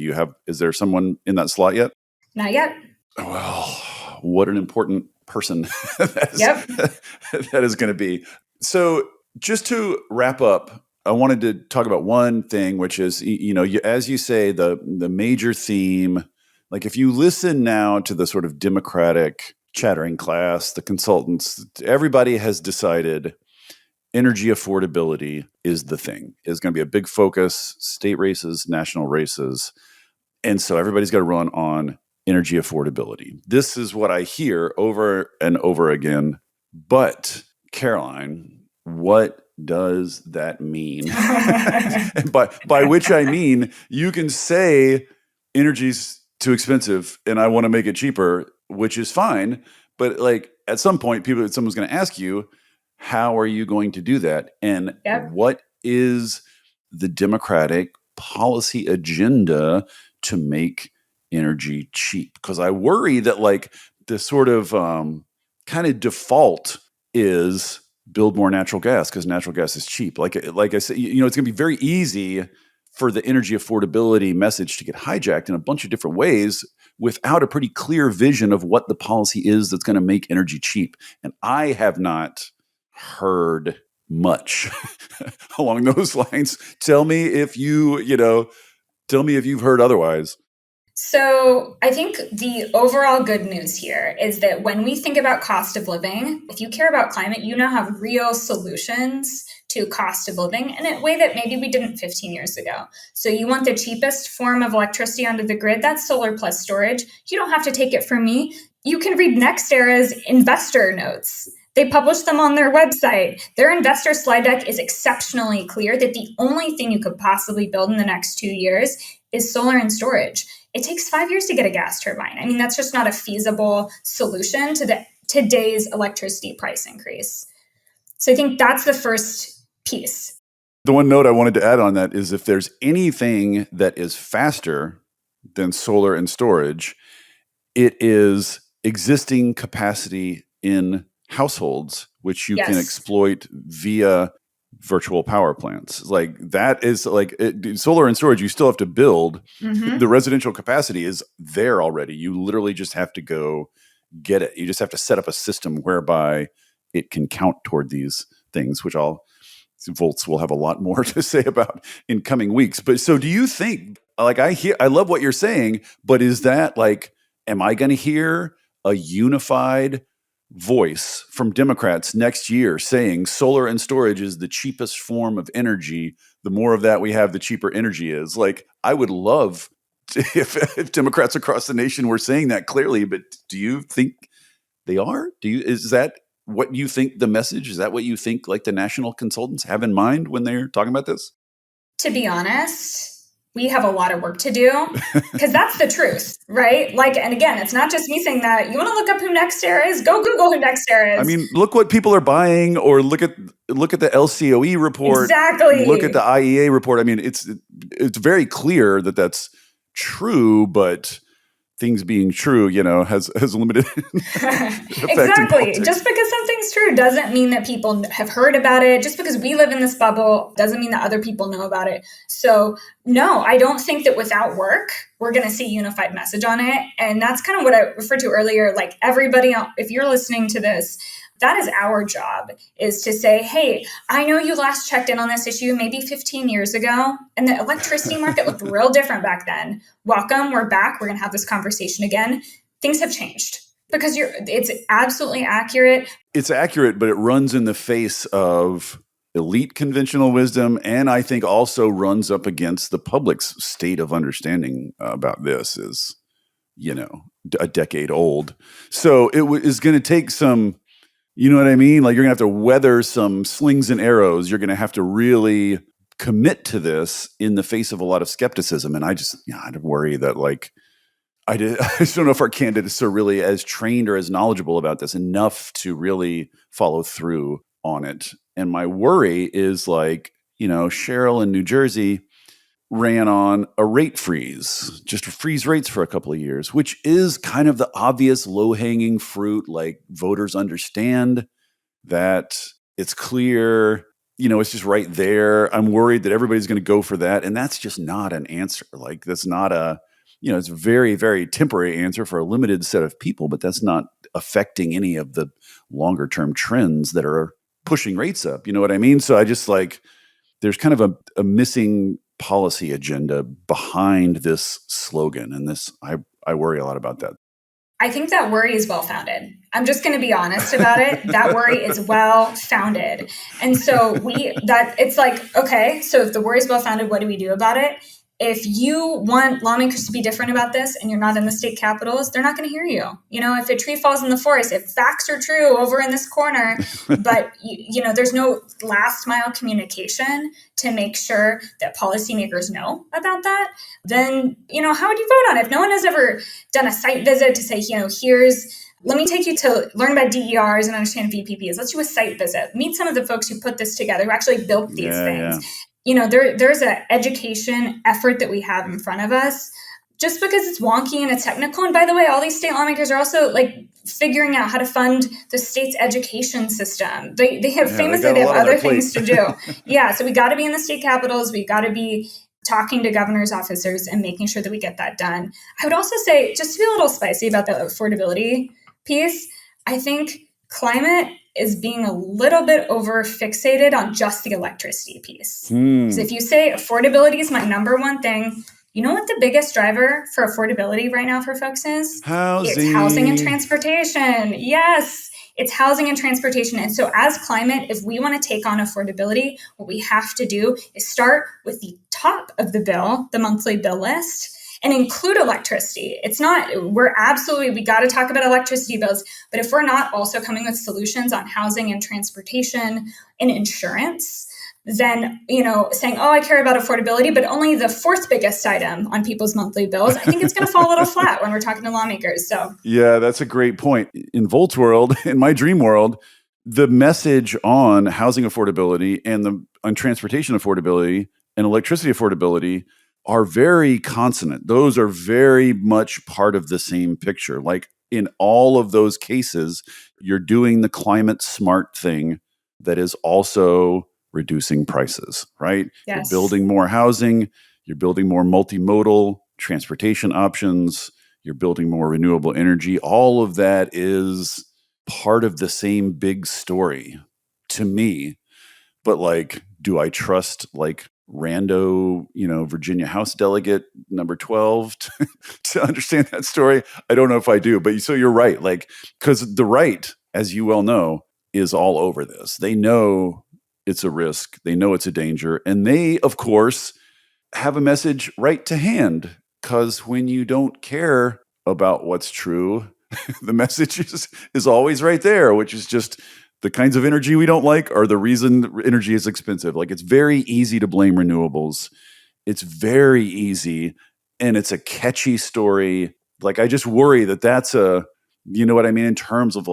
Is there someone in that slot yet?
Not yet.
Well, what an important person that is going to be. So just to wrap up, I wanted to talk about one thing, which is, as you say, the major theme Like if you listen now to the sort of Democratic chattering class, the consultants, everybody has decided energy affordability is the thing. It's going to be a big focus, state races, national races. And so everybody's got to run on energy affordability. This is what I hear over and over again. But Caroline, what does that mean? And by which I mean, you can say energy's too expensive and I want to make it cheaper, which is fine. But like at some point, someone's going to ask you, how are you going to do that? And what is the Democratic policy agenda to make energy cheap? Because I worry that like the sort of kind of default is build more natural gas because natural gas is cheap. Like I said, it's going to be very easy for the energy affordability message to get hijacked in a bunch of different ways without a pretty clear vision of what the policy is that's going to make energy cheap. And I have not heard much along those lines. Tell me if tell me if you've heard otherwise.
So I think the overall good news here is that when we think about cost of living, if you care about climate, you now have real solutions to cost of living in a way that maybe we didn't 15 years ago. So you want the cheapest form of electricity onto the grid, that's solar plus storage. You don't have to take it from me. You can read NextEra's investor notes. They publish them on their website. Their investor slide deck is exceptionally clear that the only thing you could possibly build in the next 2 years is solar and storage. It takes 5 years to get a gas turbine. I mean, that's just not a feasible solution to today's electricity price increase. So I think that's the first piece.
The one note I wanted to add on that is if there's anything that is faster than solar and storage, it is existing capacity in households, which you can exploit via virtual power plants. Like that is like solar and storage, you still have to build. Mm-hmm. The residential capacity is there already. You literally just have to go get it. You just have to set up a system whereby it can count toward these things, which Volts will have a lot more to say about in coming weeks. But so do you think, like I love what you're saying, but is that like, am I going to hear a unified voice from Democrats next year saying solar and storage is the cheapest form of energy? The more of that we have, the cheaper energy is. Like, I would love if Democrats across the nation were saying that clearly, but do you think they are? Is that what you think the message? Is that what you think like the national consultants have in mind when they're talking about this?
To be honest, we have a lot of work to do because that's the truth, right? Like, and again, it's not just me saying that. You want to look up who NextEra is? Go Google who NextEra is.
I mean, look what people are buying, or look at the LCOE report.
Exactly.
Look at the IEA report. I mean, it's very clear that that's true, but things being true, has limited effect.
Exactly. Just because something's true doesn't mean that people have heard about it. Just because we live in this bubble doesn't mean that other people know about it. So no, I don't think that without work, we're going to see a unified message on it. And that's kind of what I referred to earlier. Like everybody, if you're listening to this, that is our job, is to say, hey, I know you last checked in on this issue maybe 15 years ago, and the electricity market looked real different back then. Welcome, we're back. We're going to have this conversation again. Things have changed because it's absolutely accurate.
It's accurate, but it runs in the face of elite conventional wisdom, and I think also runs up against the public's state of understanding about this is, a decade old. So it is going to take some... You know what I mean? Like you're going to have to weather some slings and arrows. You're going to have to really commit to this in the face of a lot of skepticism. And I worry that I just don't know if our candidates are really as trained or as knowledgeable about this enough to really follow through on it. And my worry is Cheryl in New Jersey ran on a rate freeze, just to freeze rates for a couple of years, which is kind of the obvious low-hanging fruit. Like voters understand that it's clear, it's just right there. I'm worried that everybody's going to go for that. And that's just not an answer. Like that's not it's a very, very temporary answer for a limited set of people, but that's not affecting any of the longer term trends that are pushing rates up. You know what I mean? So I just there's kind of a missing policy agenda behind this slogan. And this, I worry a lot about that.
I think that worry is well-founded. I'm just going to be honest about it. That worry is well-founded. And so it's like, okay, so if the worry is well-founded, what do we do about it? If you want lawmakers to be different about this and you're not in the state capitals, they're not going to hear you. If a tree falls in the forest, if facts are true over in this corner, but there's no last mile communication to make sure that policymakers know about that, then, how would you vote on it? If no one has ever done a site visit to say, let me take you to learn about DERs and understand VPPs. Let's do a site visit. Meet some of the folks who put this together, who actually built these things. Yeah. There's an education effort that we have in front of us. Just because it's wonky and it's technical. And by the way, all these state lawmakers are also figuring out how to fund the state's education system. They have other things to do. Yeah. So we got to be in the state capitals. We got to be talking to governor's officers and making sure that we get that done. I would also say, just to be a little spicy about the affordability piece, I think climate is being a little bit over fixated on just the electricity piece. Because if you say affordability is my number one thing, you know what the biggest driver for affordability right now for folks is?
Housing.
It's housing and transportation. Yes, it's housing and transportation. And so as climate, if we want to take on affordability, what we have to do is start with the top of the bill, the monthly bill list, and include electricity. We got to talk about electricity bills, but if we're not also coming with solutions on housing and transportation and insurance, then, saying, I care about affordability, but only the fourth biggest item on people's monthly bills, I think it's going to fall a little flat when we're talking to lawmakers. So
yeah, that's a great point. In Volt's world, in my dream world, the message on housing affordability and on transportation affordability and electricity affordability are very consonant. Those are very much part of the same picture. Like in all of those cases, you're doing the climate smart thing that is also reducing prices, right?
Yes.
You're building more housing, you're building more multimodal transportation options, you're building more renewable energy. All of that is part of the same big story to me. But do I trust rando, Virginia House delegate number 12 to understand that story? I don't know if I do, but so you're right. Because the right, as you well know, is all over this. They know it's a risk. They know it's a danger. And they, of course, have a message right to hand. Because when you don't care about what's true, the message is always right there, which is just the kinds of energy we don't like are the reason energy is expensive. It's very easy to blame renewables. It's very easy. And it's a catchy story. I just worry that that's you know what I mean, in terms of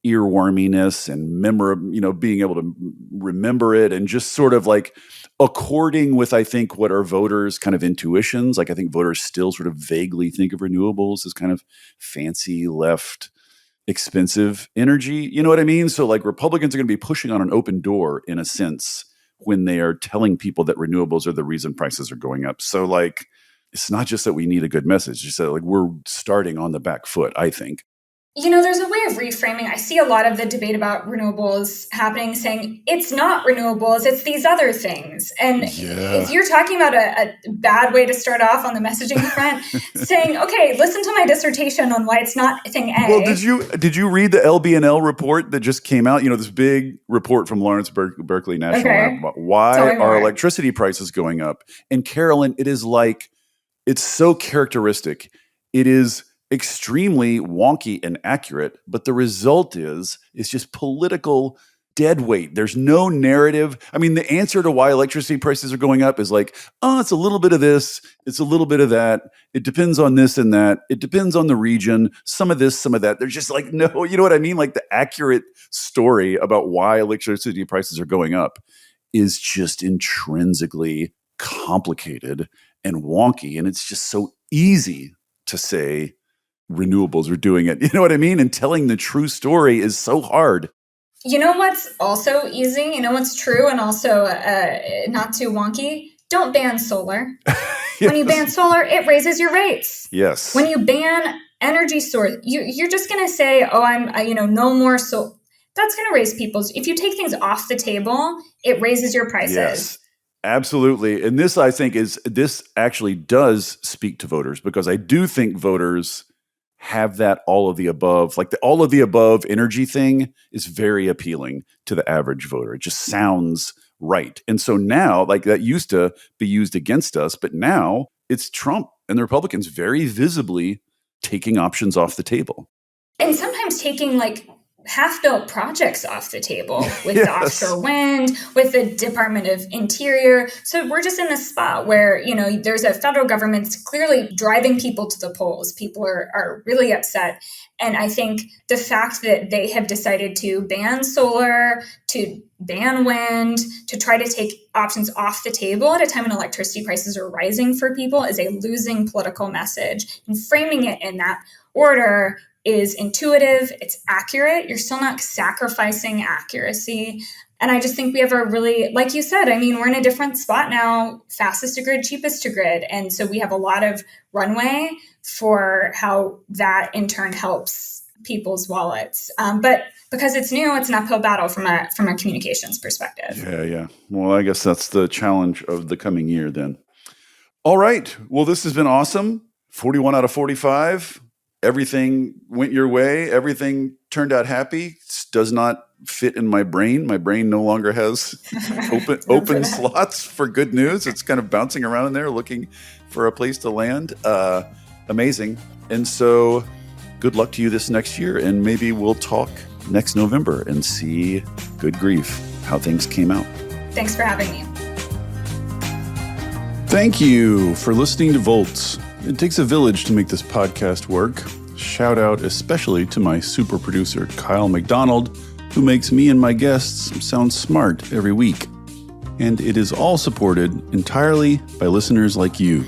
earworminess and being able to remember it and just sort of according with, I think, what are voters' kind of intuitions. I think voters still sort of vaguely think of renewables as kind of fancy left expensive energy. You know what I mean? So Republicans are going to be pushing on an open door in a sense when they are telling people that renewables are the reason prices are going up. So it's not just that we need a good message. It's that we're starting on the back foot, I think.
There's a way of reframing. I see a lot of the debate about renewables happening saying it's not renewables, it's these other things. And if you're talking about a bad way to start off on the messaging front, saying, okay, listen to my dissertation on why it's not thing A.
Well, did you read the LBNL report that just came out? This big report from Lawrence Berkeley National Lab about why are electricity prices going up? And Carolyn, it is it's so characteristic. It is extremely wonky and accurate, but the result is it's just political dead weight. There's no narrative. I mean, the answer to why electricity prices are going up is it's a little bit of this, it's a little bit of that. It depends on this and that. It depends on the region, some of this, some of that. There's just no, you know what I mean? The accurate story about why electricity prices are going up is just intrinsically complicated and wonky. And it's just so easy to say renewables are doing it. You know what I mean? And telling the true story is so hard.
You know what's also easy? You know what's true and also not too wonky? Don't ban solar. Yes. When you ban solar, it raises your rates.
Yes.
When you ban energy source, you're just going to say, no more solar. That's going to raise people's. If you take things off the table, it raises your prices.
Yes. Absolutely. And this, I think, this actually does speak to voters, because I do think voters have that all of the above, like the all of the above energy thing is very appealing to the average voter. It just sounds right. And so now, like, that used to be used against us, but now it's Trump and the Republicans very visibly taking options off the table.
And sometimes taking like half-built projects off the table with the offshore wind, with the Department of Interior. So we're just in this spot where, there's a federal government that's clearly driving people to the polls. People are really upset. And I think the fact that they have decided to ban solar, to ban wind, to try to take options off the table at a time when electricity prices are rising for people is a losing political message. And framing it in that order is intuitive, it's accurate. You're still not sacrificing accuracy. And I just think we have a really, like you said, we're in a different spot now, fastest to grid, cheapest to grid. And so we have a lot of runway for how that in turn helps people's wallets. But because it's new, it's an uphill battle from a communications perspective.
Yeah. Well, I guess that's the challenge of the coming year then. All right. Well, this has been awesome. 41 out of 45. Everything went your way. Everything turned out happy. Does not fit in my brain. My brain no longer has open slots for good news. It's kind of bouncing around in there looking for a place to land. Amazing. And so good luck to you this next year. And maybe we'll talk next November and see, good grief, how things came out.
Thanks for having me.
Thank you for listening to Volts. It takes a village to make this podcast work. Shout out especially to my super producer, Kyle McDonald, who makes me and my guests sound smart every week. And it is all supported entirely by listeners like you.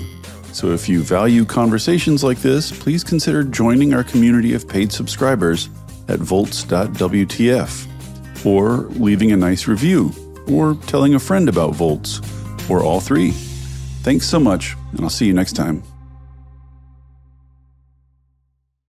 So if you value conversations like this, please consider joining our community of paid subscribers at volts.wtf, or leaving a nice review, or telling a friend about Volts, or all three. Thanks so much, and I'll see you next time.